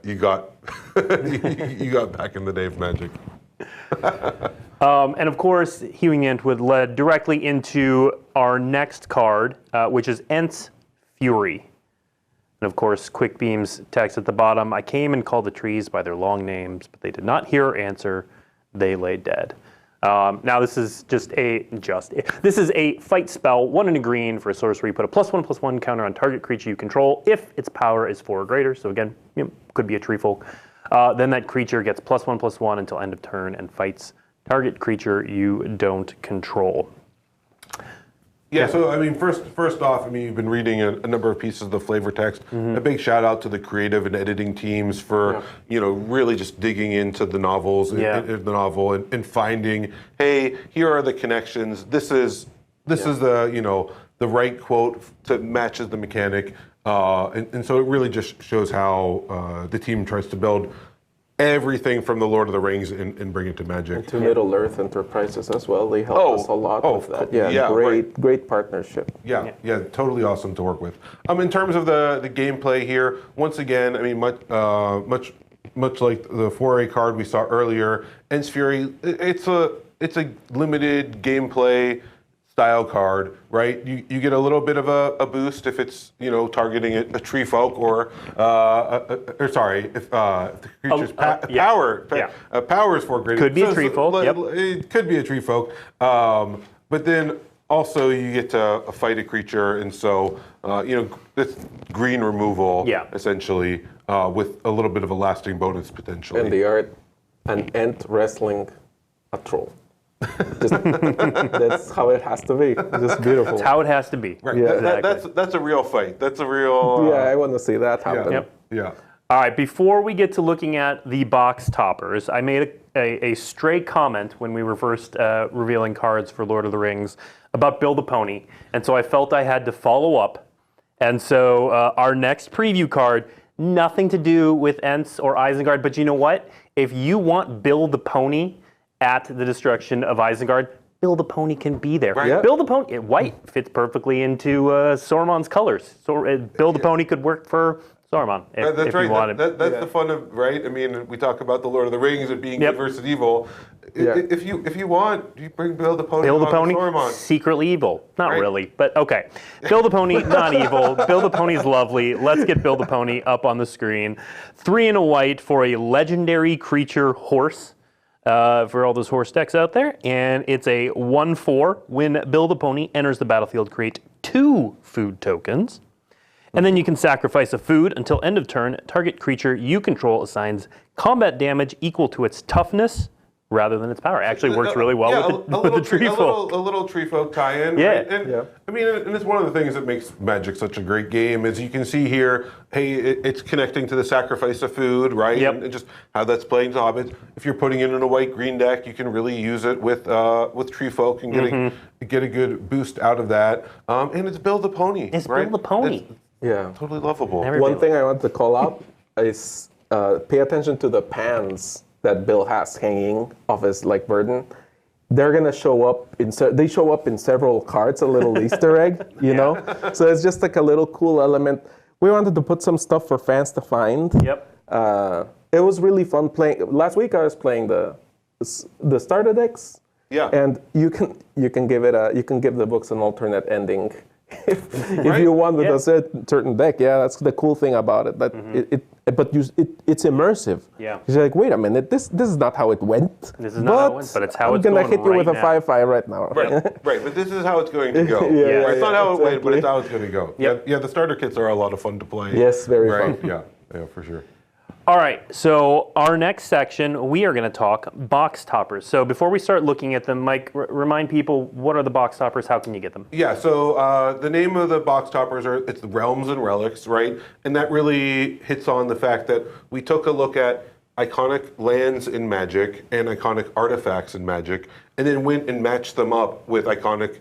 you got you got back in the day of Magic. And of course, Hewing Entwood led directly into our next card, which is Ent's Fury. And of course, Quick Beam's text at the bottom, I came and called the trees by their long names, but they did not hear or answer. They lay dead. Now this is this is a fight spell, 1 and a green for a sorcery. Put a +1/+1 counter on target creature you control if its power is 4 or greater. So again, could be a tree folk. Then that creature gets +1/+1 until end of turn and fights target creature you don't control. Yeah, so I mean, first off, I mean, you've been reading a number of pieces of the flavor text. A big shout out to the creative and editing teams for really just digging into the novels, the novel, and finding, hey, here are the connections. This is the the right quote that matches the mechanic, and so it really just shows how the team tries to build everything from the Lord of the Rings and bring it to Magic. To Middle Earth Enterprises as well. They help us a lot with that. Great partnership. Yeah, totally awesome to work with. In terms of the gameplay here, once again, I mean, much like the Foray card we saw earlier, Ents Fury, it's a limited gameplay style card, right? You get a little bit of a boost if it's targeting a tree folk or if the creature's power is 4 greater. Could be a tree folk. It could be a tree folk, but then also you get to fight a creature, and so it's green removal essentially with a little bit of a lasting bonus potentially. And the art, an ant wrestling a troll. That's how it has to be. Just beautiful. That's how it has to be. Right. Yeah. That's a real fight. That's a real. I want to see that happen. Yeah. All right. Before we get to looking at the box toppers, I made a stray comment when we were first revealing cards for Lord of the Rings about Build a Pony, and so I felt I had to follow up. And so our next preview card, nothing to do with Ents or Isengard, but you know what? If you want Build a Pony at the destruction of Isengard, Build a Pony can be there. Right. Build a Pony, white fits perfectly into Soromon's colors. So Build a Pony could work for Soromon if you wanted. That's the fun of, right? I mean, we talk about the Lord of the Rings and being good versus evil. If you want, you bring Build a Pony. Build a Pony, Soromon. secretly evil. Not really, but okay. Build a Pony, not evil. Build a Pony's lovely. Let's get Build a Pony up on the screen. 3 and a white for a legendary creature horse. For all those horse decks out there, and it's a 1/4. When Build a Pony enters the battlefield, create 2 food tokens, and then you can sacrifice a food until end of turn. Target creature you control assigns combat damage equal to its toughness rather than its power. It actually works really well with the tree folk. A little tree folk tie-in. Yeah. Right? And I mean, and it's one of the things that makes Magic such a great game. As you can see here, hey, it's connecting to the sacrifice of food, right? Yep. And just how that's playing to Hobbits. If you're putting it in a white-green deck, you can really use it with tree folk and get a good boost out of that. And it's Build a Pony. It's right? Build a Pony. It's totally lovable. One thing I want to call out is pay attention to the pans that Bill has hanging off his burden. They're gonna show up they show up in several cards, a little Easter egg, you know? So it's just like a little cool element. We wanted to put some stuff for fans to find. Yep. It was really fun playing. Last week I was playing the starter decks. Yeah. And you can give the books an alternate ending. If you want with a certain deck, that's the cool thing about it. That it's immersive. Yeah. You're like, wait a minute, this is not how it went. This is not how it went, but it's how it's going. I'm going gonna hit you with a right 5/5 right now. Right, but this is how it's going to go. It's not how it went, but it's how it's going to go. Yep. Yeah, the starter kits are a lot of fun to play. Yes, very fun. Yeah, for sure. All right, so our next section, we are going to talk box toppers. So before we start looking at them, Mike, remind people, what are the box toppers? How can you get them? Yeah, so the name of the box toppers it's the Realms and Relics, right? And that really hits on the fact that we took a look at iconic lands in Magic and iconic artifacts in Magic, and then went and matched them up with iconic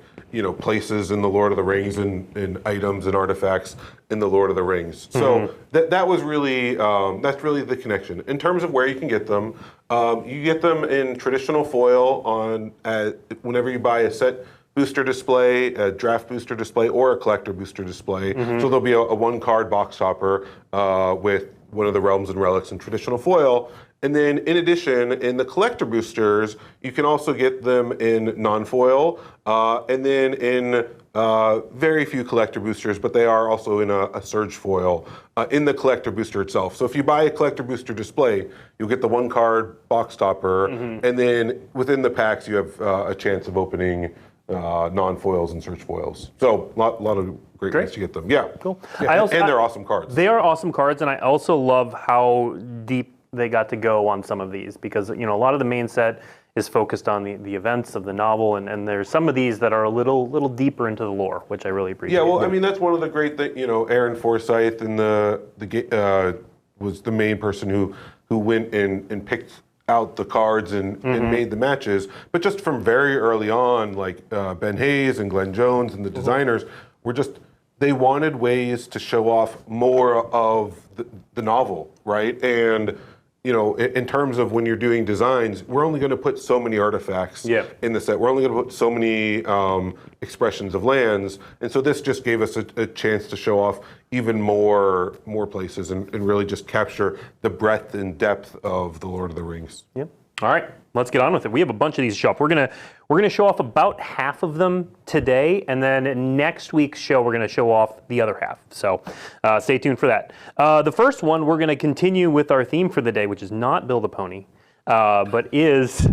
places in the Lord of the Rings and items and artifacts in the Lord of the Rings. So that was really, that's really the connection. In terms of where you can get them, you get them in traditional foil whenever you buy a set booster display, a draft booster display, or a collector booster display. So there'll be a 1-card box topper with one of the Realms and Relics in traditional foil. And then in addition, in the collector boosters, you can also get them in non-foil, and then in very few collector boosters, but they are also in a surge foil in the collector booster itself. So if you buy a collector booster display, you'll get the 1-card box topper, and then within the packs, you have a chance of opening non-foils and surge foils. So a lot of great ways to get them. Yeah. Cool. Yeah. And they're awesome cards. They are awesome cards, and I also love how deep they got to go on some of these, because a lot of the main set is focused on the events of the novel, and there's some of these that are a little deeper into the lore, which I really appreciate. Yeah, well, I mean, that's one of the great things. Aaron Forsyth and was the main person who went and picked out the cards and made the matches. But just from very early on, like Ben Hayes and Glenn Jones and the designers were they wanted ways to show off more of the novel, right? And in terms of when you're doing designs, we're only going to put so many artifacts in the set. We're only going to put so many expressions of lands, and so this just gave us a chance to show off even more places and really just capture the breadth and depth of the Lord of the Rings. Yep. All right, let's get on with it. We have a bunch of these to show off. We're gonna show off about half of them today, and then next week's show we're gonna show off the other half. So stay tuned for that. The first one, we're gonna continue with our theme for the day, which is not Bill the Pony, but is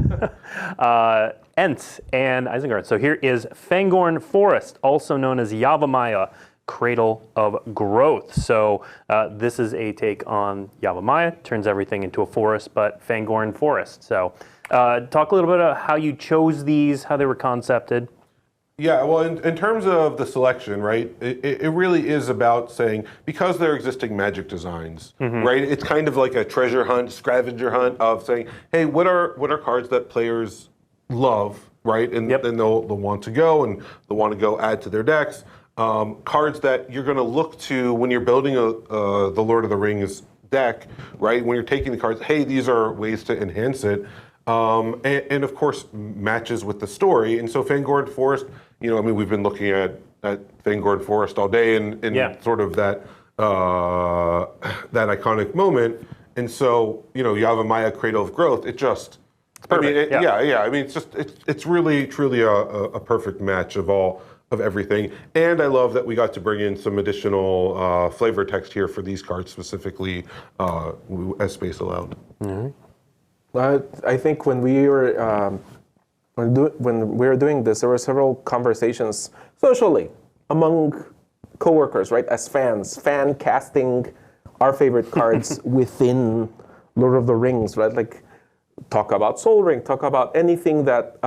Ents and Isengard. So here is Fangorn Forest, also known as Yavimaya, Cradle of Growth. So this is a take on Yavimaya, turns everything into a forest, but Fangorn Forest. So talk a little bit about how you chose these, how they were concepted. Yeah, well, in terms of the selection, right, it really is about saying, because they're existing Magic designs, right, it's kind of like a treasure hunt, scavenger hunt of saying, hey, what are cards that players love, right, and then they'll want to go, and they'll want to go add to their decks. Cards that you're going to look to when you're building the Lord of the Rings deck, right? When you're taking the cards, hey, these are ways to enhance it, and of course matches with the story. And so Fangorn Forest, we've been looking at Fangorn Forest all day, and sort of that iconic moment. And so Yavimaya, Cradle of Growth, it's perfect. It's really truly a perfect match of everything. And I love that we got to bring in some additional flavor text here for these cards specifically, as space allowed. I think when we were doing this, there were several conversations socially among coworkers, right? As fan casting our favorite cards within Lord of the Rings, right? Like, talk about Sol Ring, talk about anything that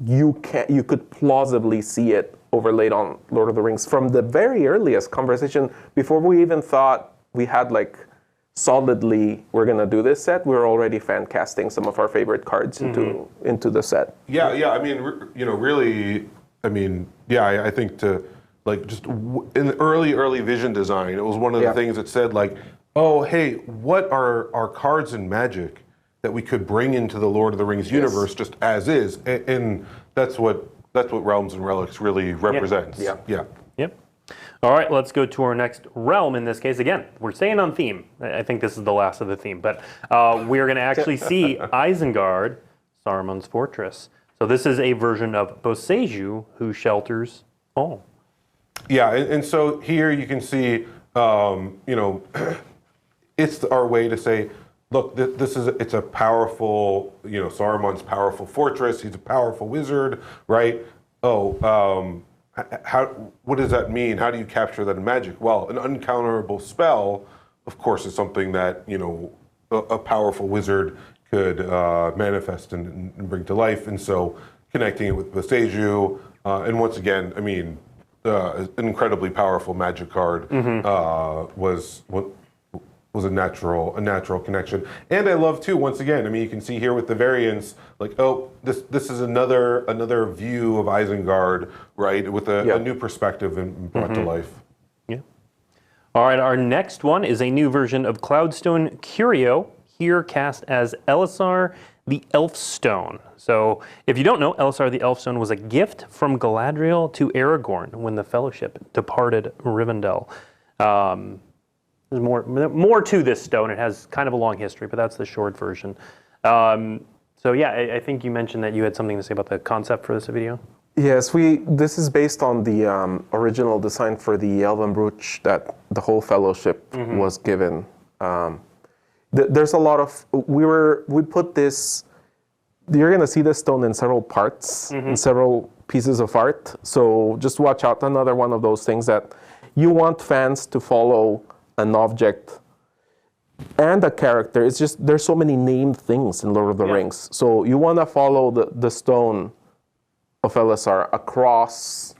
you could plausibly see it overlaid on Lord of the Rings from the very earliest conversation, before we even thought we had solidly we're gonna do this set. We were already fan casting some of our favorite cards into the set. I think to in the early vision design, it was one of the things that said oh, hey, what are cards in Magic that we could bring into the Lord of the Rings universe just as is, and that's what Realms and Relics really represents. Yep. All right, let's go to our next realm. In this case, again, we're staying on theme. I think this is the last of the theme, but we're going to actually see Isengard, Saruman's fortress. So this is a version of Boseiju, who shelters all. Yeah, and so here you can see, it's our way to say, look, it's a powerful, Saruman's powerful fortress. He's a powerful wizard, right? What does that mean? How do you capture that in Magic? Well, an uncounterable spell, of course, is something that a powerful wizard could manifest and bring to life. And so connecting it with Boseiju, and once again, an incredibly powerful Magic card was a natural connection. And I love too, once again, you can see here with the variants, this is another view of Isengard, right, with a new perspective and brought to life. Yeah. All right, our next one is a new version of Cloudstone Curio, here cast as Elisar the Elfstone. So if you don't know, Elisar the Elfstone was a gift from Galadriel to Aragorn when the Fellowship departed Rivendell. There's more to this stone. It has kind of a long history, but that's the short version. I think you mentioned that you had something to say about the concept for this video. Yes, this is based on the original design for the Elven Brooch that the whole Fellowship was given. There's a lot of we put this. You're gonna see this stone in several parts, in several pieces of art. So just watch out. Another one of those things that you want fans to follow an object and a character. It's just there's so many named things in Lord of the Rings. So you want to follow the stone of Elisar across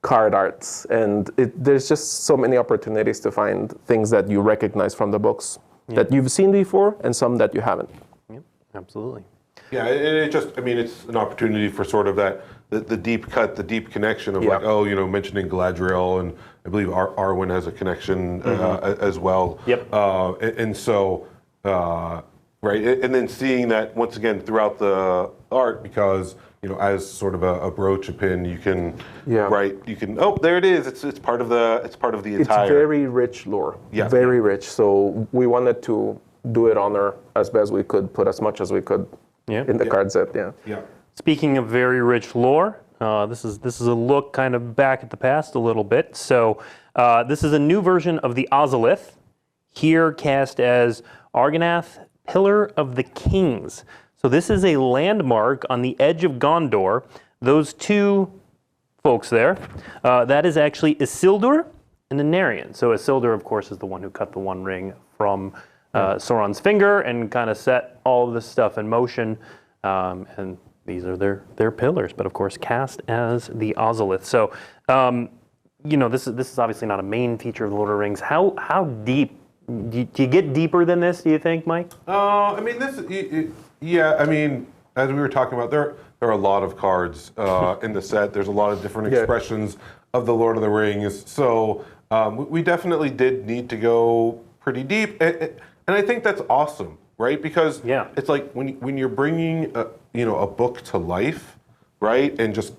card arts, and there's just so many opportunities to find things that you recognize from the books that you've seen before, and some that you haven't. Yep, absolutely. Yeah, and it just, I mean, it's an opportunity for sort of that, the deep cut, the deep connection of like, oh, you know, mentioning Galadriel, and I believe Arwen has a connection as well. Yep. And so, right, and then seeing that once again throughout the art, because, you know, as sort of a brooch, a pin, you can, right, you can, oh, there it is, it's part of the, entire. It's very rich lore, very rich. So we wanted to do it honor as best we could, put as much as we could in the card set, Yeah. Speaking of very rich lore, this is a look kind of back at the past a little bit. So this is a new version of the Azolith, here cast as Argonath, Pillar of the Kings. So this is a landmark on the edge of Gondor. Those two folks there, that is actually Isildur and Anarion. So Isildur, of course, is the one who cut the One Ring from Sauron's finger and kind of set all of this stuff in motion. And these are their pillars, but of course cast as the Azolith. So, you know, this is obviously not a main feature of the Lord of the Rings. How deep do you get deeper than this? Do you think, Mike? I mean, I mean, as we were talking about, there are a lot of cards in the set. There's a lot of different expressions of the Lord of the Rings. So we definitely did need to go pretty deep, and I think that's awesome, right? Because it's like when you're bringing a book to life, right, and just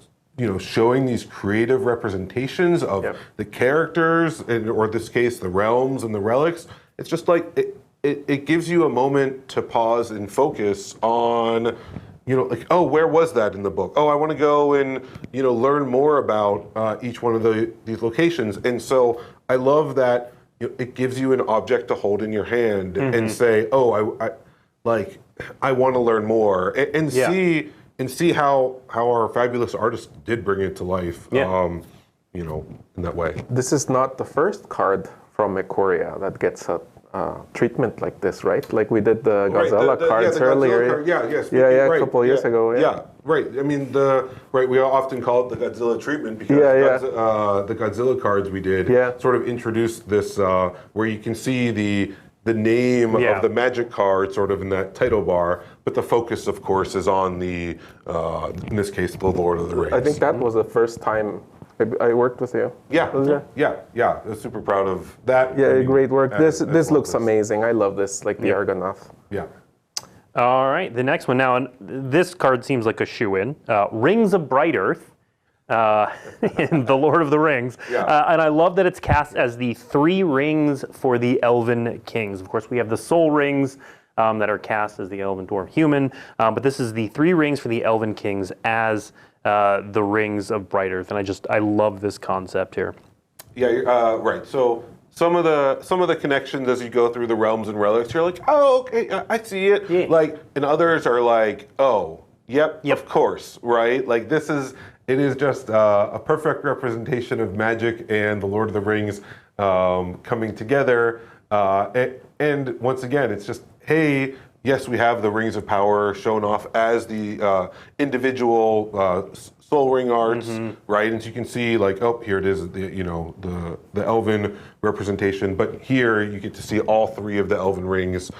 showing these creative representations of the characters, or in this case, the realms and the relics. It's just like it gives you a moment to pause and focus on, like, oh, where was that in the book? Oh, I want to go and learn more about each one of these locations. And so I love that it gives you an object to hold in your hand and say, oh, I want to learn more and see how our fabulous artists did bring it to life, in that way. This is not the first card from Ikoria that gets a treatment like this, right? Like we did the Godzilla cards earlier. A couple years ago. Yeah, right. I mean, we often call it the Godzilla treatment because the Godzilla cards we did sort of introduced this where you can see the name of the magic card sort of in that title bar, but the focus, of course, is on in this case, the Lord of the Rings. I think that was the first time I worked with you. Yeah. I was super proud of that. Yeah, great work. This looks amazing. I love this, like the Argonath. Yeah. All right, the next one now, and this card seems like a shoe-in. Rings of Bright Earth. In the Lord of the Rings. And I love that it's cast as the 3 rings for the Elven Kings. Of course, we have the Soul Rings that are cast as the Elven, Dwarf, Human, but this is the 3 rings for the Elven Kings as the Rings of Bright Earth, and I love this concept here. Yeah, right. So some of the connections as you go through the realms and relics, you're like, oh, okay, I see it. Yeah. Like, and others are like, oh, yep, of course, right? Like it is just a perfect representation of magic and the Lord of the Rings coming together. And once again, it's just, hey, yes, we have the Rings of Power shown off as the individual soul ring arts, right? And so you can see, like, oh, here it is, the Elven representation. But here you get to see all 3 of the Elven rings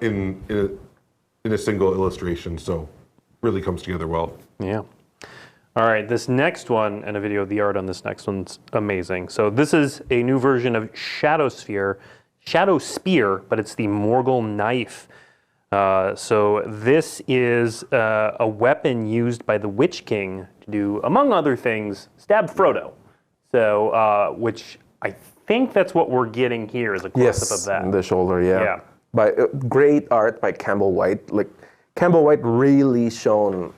in a single illustration. So really comes together well. Yeah. All right, this next one, and a video of the art on this next one's amazing. So this is a new version of Shadow Spear, but it's the Morgul Knife. So this is a weapon used by the Witch King to do, among other things, stab Frodo. So, which I think that's what we're getting here is a close-up of that. In the shoulder, By great art by Campbell White. Like Campbell White really shined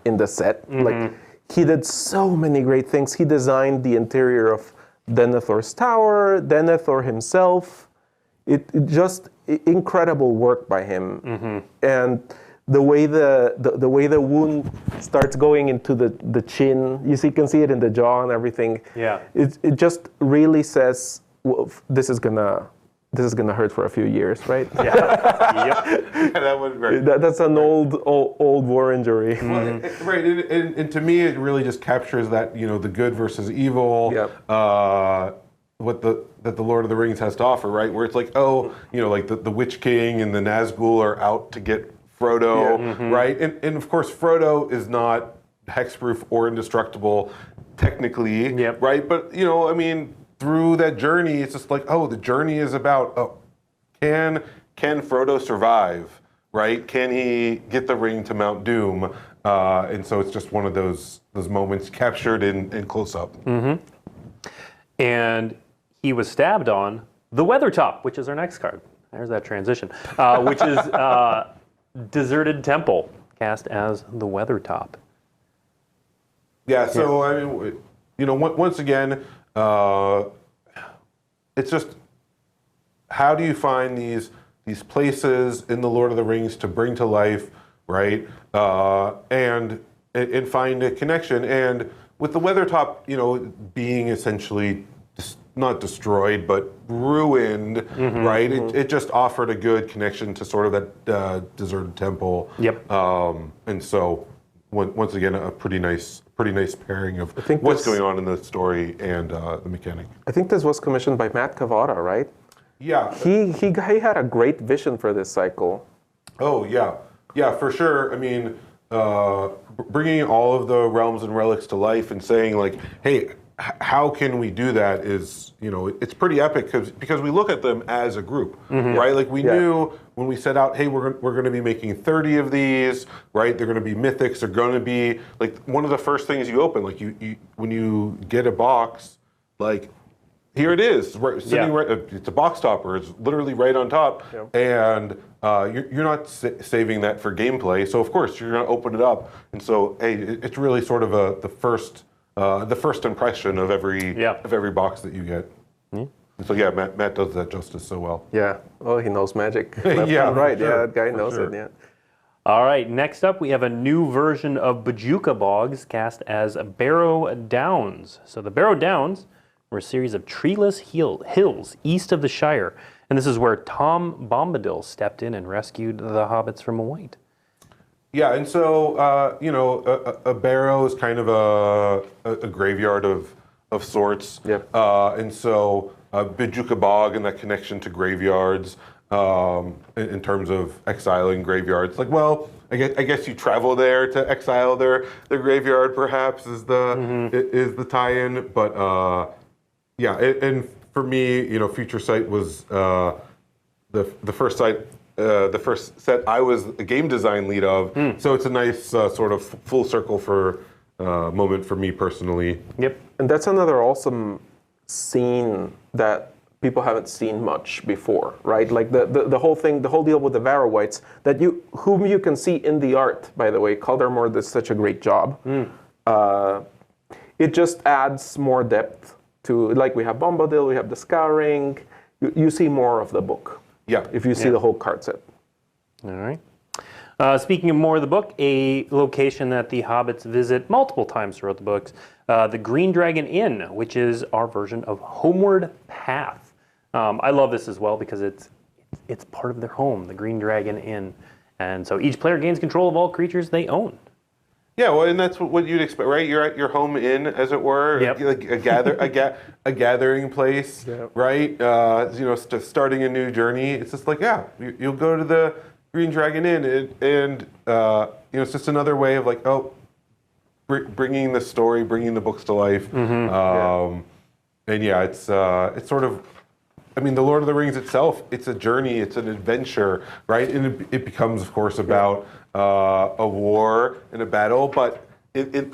in the set. Like he did so many great things. He designed the interior of Denethor's tower, Denethor himself. It just incredible work by him, and the way the wound starts going into the chin, you can see it in the jaw and everything. Yeah, it just really says, well, this is gonna this is gonna hurt for a few years, right? Yep. That would right. That's an old war injury. Well, right, and to me, it really just captures that the good versus evil. Yep. That the Lord of the Rings has to offer, right? Where it's like, like the Witch King and the Nazgul are out to get Frodo, right? And of course, Frodo is not hexproof or indestructible, technically, right? But through that journey, it's just like, the journey is about, can Frodo survive, right? Can he get the ring to Mount Doom? And so it's just one of those moments captured in close up. And he was stabbed on the Weathertop, which is our next card. There's that transition, which is Deserted Temple, cast as the Weathertop. Yeah. So once again, it's just how do you find these places in the Lord of the Rings to bring to life, right? And find a connection. And with the Weathertop, being essentially not destroyed but ruined, right? It just offered a good connection to sort of that deserted temple. Yep. And so once again, a pretty nice pairing of what's going on in the story and the mechanic. I think this was commissioned by Matt Cavotta, right? Yeah. He had a great vision for this cycle. Oh yeah, for sure. I mean, bringing all of the realms and relics to life and saying like, hey, how can we do that is, it's pretty epic because we look at them as a group, right? Like we knew when we set out, hey, we're going to be making 30 of these, right? They're going to be mythics. They're going to be like one of the first things you open, like you when you get a box, like here it is, sitting right. It's a box topper. It's literally right on top, and you're not saving that for gameplay. So of course you're going to open it up, and so hey, it's really sort of the first impression of every box that you get. And so Matt does that justice so well. Yeah. Oh, he knows magic. Left and right. Sure. Yeah, that guy knows it. Yeah. All right. Next up, we have a new version of Bojuka Bogs cast as Barrow Downs. So the Barrow Downs were a series of treeless hills east of the Shire, and this is where Tom Bombadil stepped in and rescued the hobbits from a wight. Yeah, and so a barrow is kind of a graveyard of sorts. Yep. And so Bojuka Bog and that connection to graveyards in terms of exiling graveyards. Like, well, I guess you travel there to exile their graveyard. Perhaps is the tie-in. But and for me, Future Sight was the first site. The first set I was a game design lead of, so it's a nice sort of full circle for moment for me personally. Yep. And that's another awesome scene that people haven't seen much before, right? Like the whole thing, the whole deal with the Varrow Wights, whom you can see in the art, by the way. Caldermore does such a great job. It just adds more depth to, like we have Bombadil, we have the Scouring. You see more of the book. Yeah. If you see the whole card set. All right. Speaking of more of the book, a location that the hobbits visit multiple times throughout the books, the Green Dragon Inn, which is our version of Homeward Path. I love this as well because it's part of their home, the Green Dragon Inn. And so each player gains control of all creatures they own. Yeah, well, and that's what you'd expect, right? You're at your home inn, as it were, like a gathering place, right? Starting a new journey. It's just like, you'll go to the Green Dragon Inn, and it's just another way of like, bringing the story, bringing the books to life, and it's sort of. I mean, the Lord of the Rings itself, it's a journey, it's an adventure, right? And it becomes, of course, about a war and a battle, but it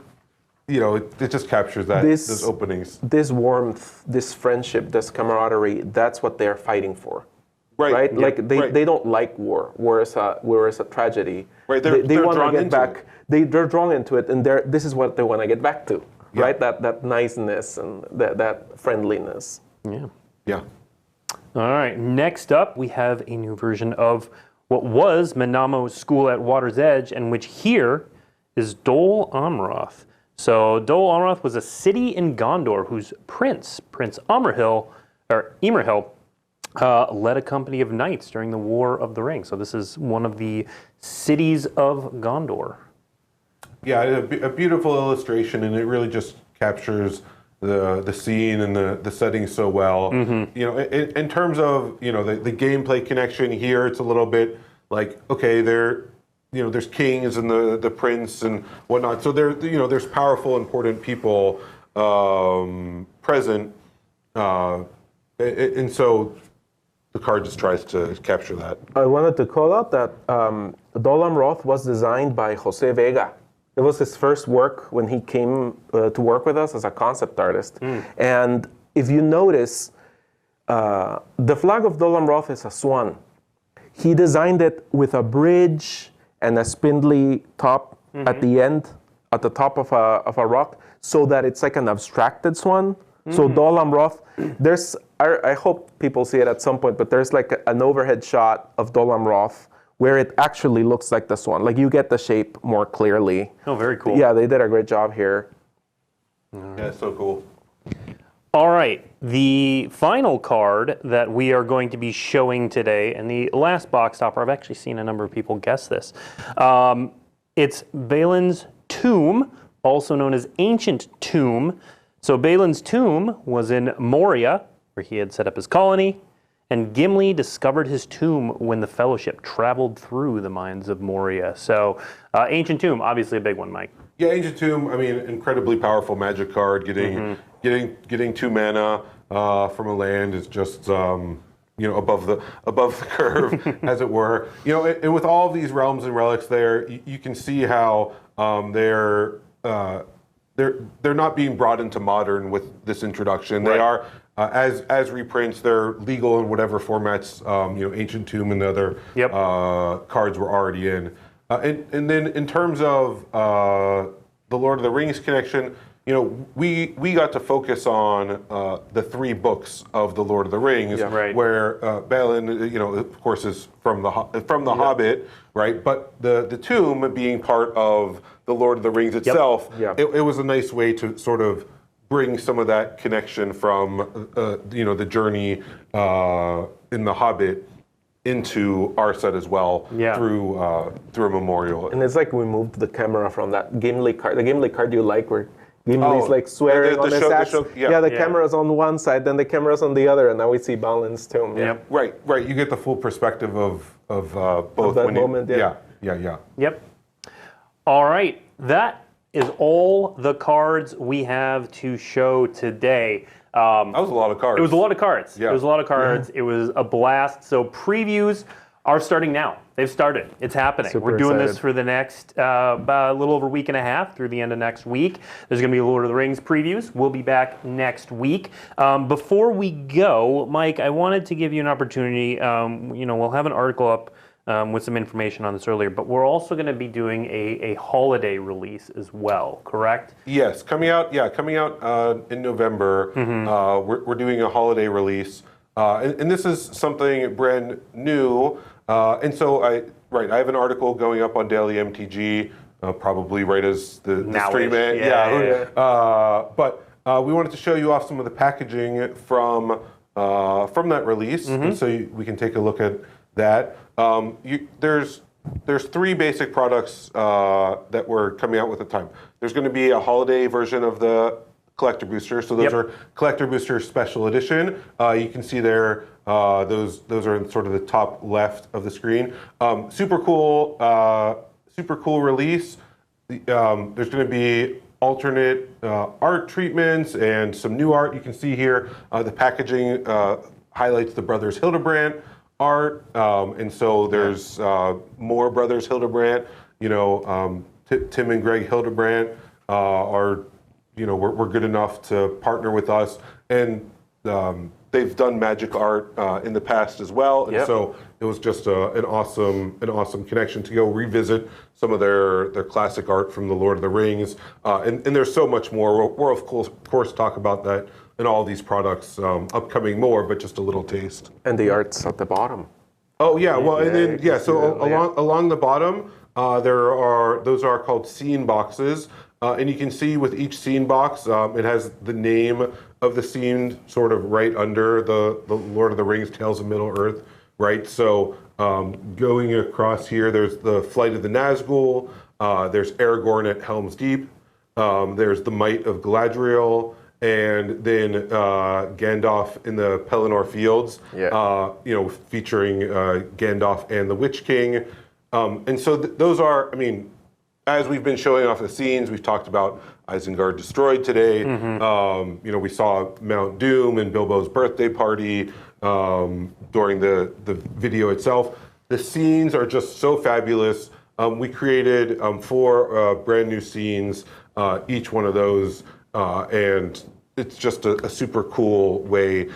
just captures those openings. This warmth, this friendship, this camaraderie, that's what they're fighting for. Right? Yeah, like they don't like war. War is a tragedy. Right, they want drawn to get into back. it. They're drawn into it, and this is what they want to get back to, right? That niceness and that friendliness. Yeah. All right, next up, we have a new version of what was Menamo's School at Water's Edge, and which here is Dolomroth. So Dolomroth was a city in Gondor whose Prince Emerhill, led a company of knights during the War of the Ring. So this is one of the cities of Gondor. Yeah, a beautiful illustration, and it really just captures the scene and the setting so well. You know, in terms of the gameplay connection here, it's a little bit like, okay, there's kings and the prince and whatnot. So there's powerful, important people present, and so the card just tries to capture that. I wanted to call out that Dolomroth was designed by Jose Vega. It was his first work when he came to work with us as a concept artist. And if you notice, the flag of Dolomroth is a swan. He designed it with a bridge and a spindly top at the end, at the top of a rock, so that it's like an abstracted swan. So Dolomroth, I hope people see it at some point, but there's like an overhead shot of Dolomroth where it actually looks like the swan. Like you get the shape more clearly. Oh, very cool. Yeah, they did a great job here. Yeah, it's so cool. All right, the final card that we are going to be showing today, and the last box topper, I've actually seen a number of people guess this. It's Balin's Tomb, also known as Ancient Tomb. So Balin's Tomb was in Moria, where he had set up his colony, and Gimli discovered his tomb when the Fellowship traveled through the mines of Moria. So Ancient Tomb, obviously a big one, Mike. Yeah, Ancient Tomb, I mean, incredibly powerful magic card. Getting 2 mana from a land is just above the curve, as it were. And with all of these realms and relics there, you can see how they're not being brought into modern with this introduction. They are as reprints. They're legal in whatever formats Ancient Tomb and the other cards were already in. And then in terms of the Lord of the Rings connection, we got to focus on the 3 books of the Lord of the Rings, where Balin, of course, is from the Hobbit, right? But the tomb being part of the Lord of the Rings itself, it was a nice way to sort of bring some of that connection from the journey in the Hobbit into our set as well through a memorial. And it's like we moved the camera from that Gimli card, the Gimli card you like, where Gimli's like swearing on his axe. The camera's on one side, then the camera's on the other, and now we see Balin's tomb. Right. You get the full perspective of both. Of that moment, Yep. All right, that is all the cards we have to show today. That was a lot of cards. It was a lot of cards. Yeah. It was a lot of cards. It was a blast. So previews are starting now. They've started. It's happening. Super We're doing excited. this for the next about a little over a week and a half through the end of next week. There's going to be Lord of the Rings previews. We'll be back next week. Before we go, Mike, I wanted to give you an opportunity. We'll have an article up with some information on this earlier, but we're also going to be doing a holiday release as well, correct? Yes, coming out in November. We're doing a holiday release, and this is something brand new. And so I have an article going up on Daily MTG, probably right as the stream ends. But we wanted to show you off some of the packaging from that release, and so we can take a look at that. There's 3 basic products that we're coming out with at the time. There's going to be a holiday version of the collector booster. So those are collector booster special edition. You can see there those are in sort of the top left of the screen. Super cool release. There's going to be alternate art treatments and some new art. You can see here the packaging highlights the Brothers Hildebrandt art, and so there's more Brothers Hildebrandt. Tim and Greg Hildebrandt are, we're good enough to partner with us, and they've done magic art in the past as well, and so it was just an awesome connection to go revisit some of their classic art from the Lord of the Rings, and there's so much more. We'll of course talk about that and all these products upcoming more, but just a little taste. And the art's at the bottom. Oh yeah, well, and then so along the bottom, those are called scene boxes, and you can see with each scene box, it has the name of the scene sort of right under the Lord of the Rings, Tales of Middle-earth, right? So going across here, there's the Flight of the Nazgul, there's Aragorn at Helm's Deep, there's the Might of Galadriel, and then Gandalf in the Pelennor Fields, featuring Gandalf and the Witch King. And so those are, I mean, as we've been showing off the scenes, we've talked about Isengard Destroyed today. We saw Mount Doom and Bilbo's birthday party during the video itself. The scenes are just so fabulous. We created 4 brand new scenes, each one of those, and it's just a super cool way.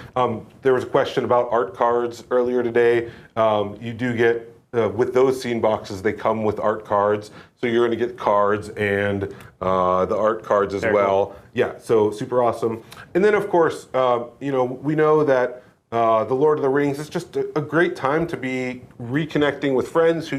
There was a question about art cards earlier today. You do get, with those scene boxes, they come with art cards. So you're going to get cards and the art cards as well. Cool. Yeah, so super awesome. And then, of course, we know that The Lord of the Rings is just a great time to be reconnecting with friends who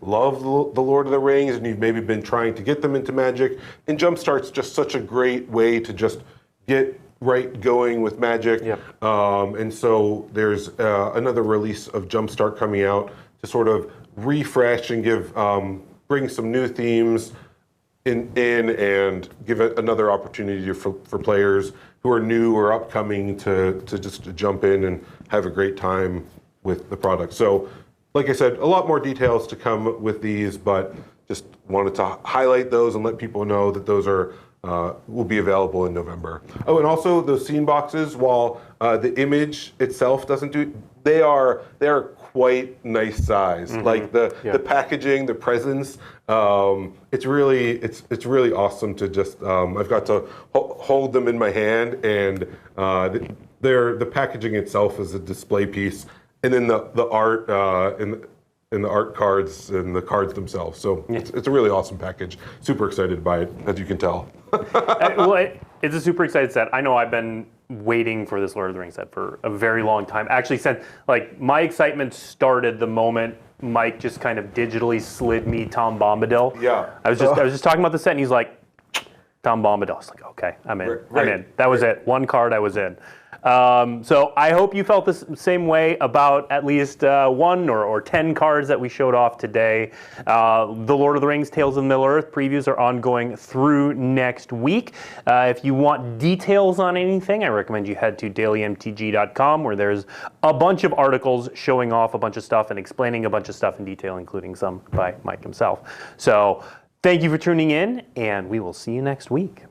love The Lord of the Rings, and you've maybe been trying to get them into Magic. And Jumpstart's just such a great way to just get right going with Magic. Yep. And so there's another release of Jumpstart coming out to sort of refresh and bring some new themes in and give it another opportunity for players who are new or upcoming to just jump in and have a great time with the product. So, like I said, a lot more details to come with these, but just wanted to highlight those and let people know that those will be available in November. Oh, and also those scene boxes, while the image itself doesn't do, they are quite nice size. Like the packaging, the presence. It's really awesome to just. I've got to hold them in my hand, and the packaging itself is a display piece, and then the art and the art cards and the cards themselves. So it's a really awesome package. Super excited by it, as you can tell. It's a super excited set. I know I've been waiting for this Lord of the Rings set for a very long time. Actually, since my excitement started the moment Mike just kind of digitally slid me Tom Bombadil. Yeah. I was just talking about the set, and he's like, Tom Bombadil. I was like, okay, I'm in. Right. I'm in. That was it. One card, I was in. So I hope you felt the same way about at least 1 or 10 cards that we showed off today. The Lord of the Rings Tales of Middle-earth previews are ongoing through next week. If you want details on anything, I recommend you head to dailymtg.com, where there's a bunch of articles showing off a bunch of stuff and explaining a bunch of stuff in detail, including some by Mike himself. So thank you for tuning in, and we will see you next week.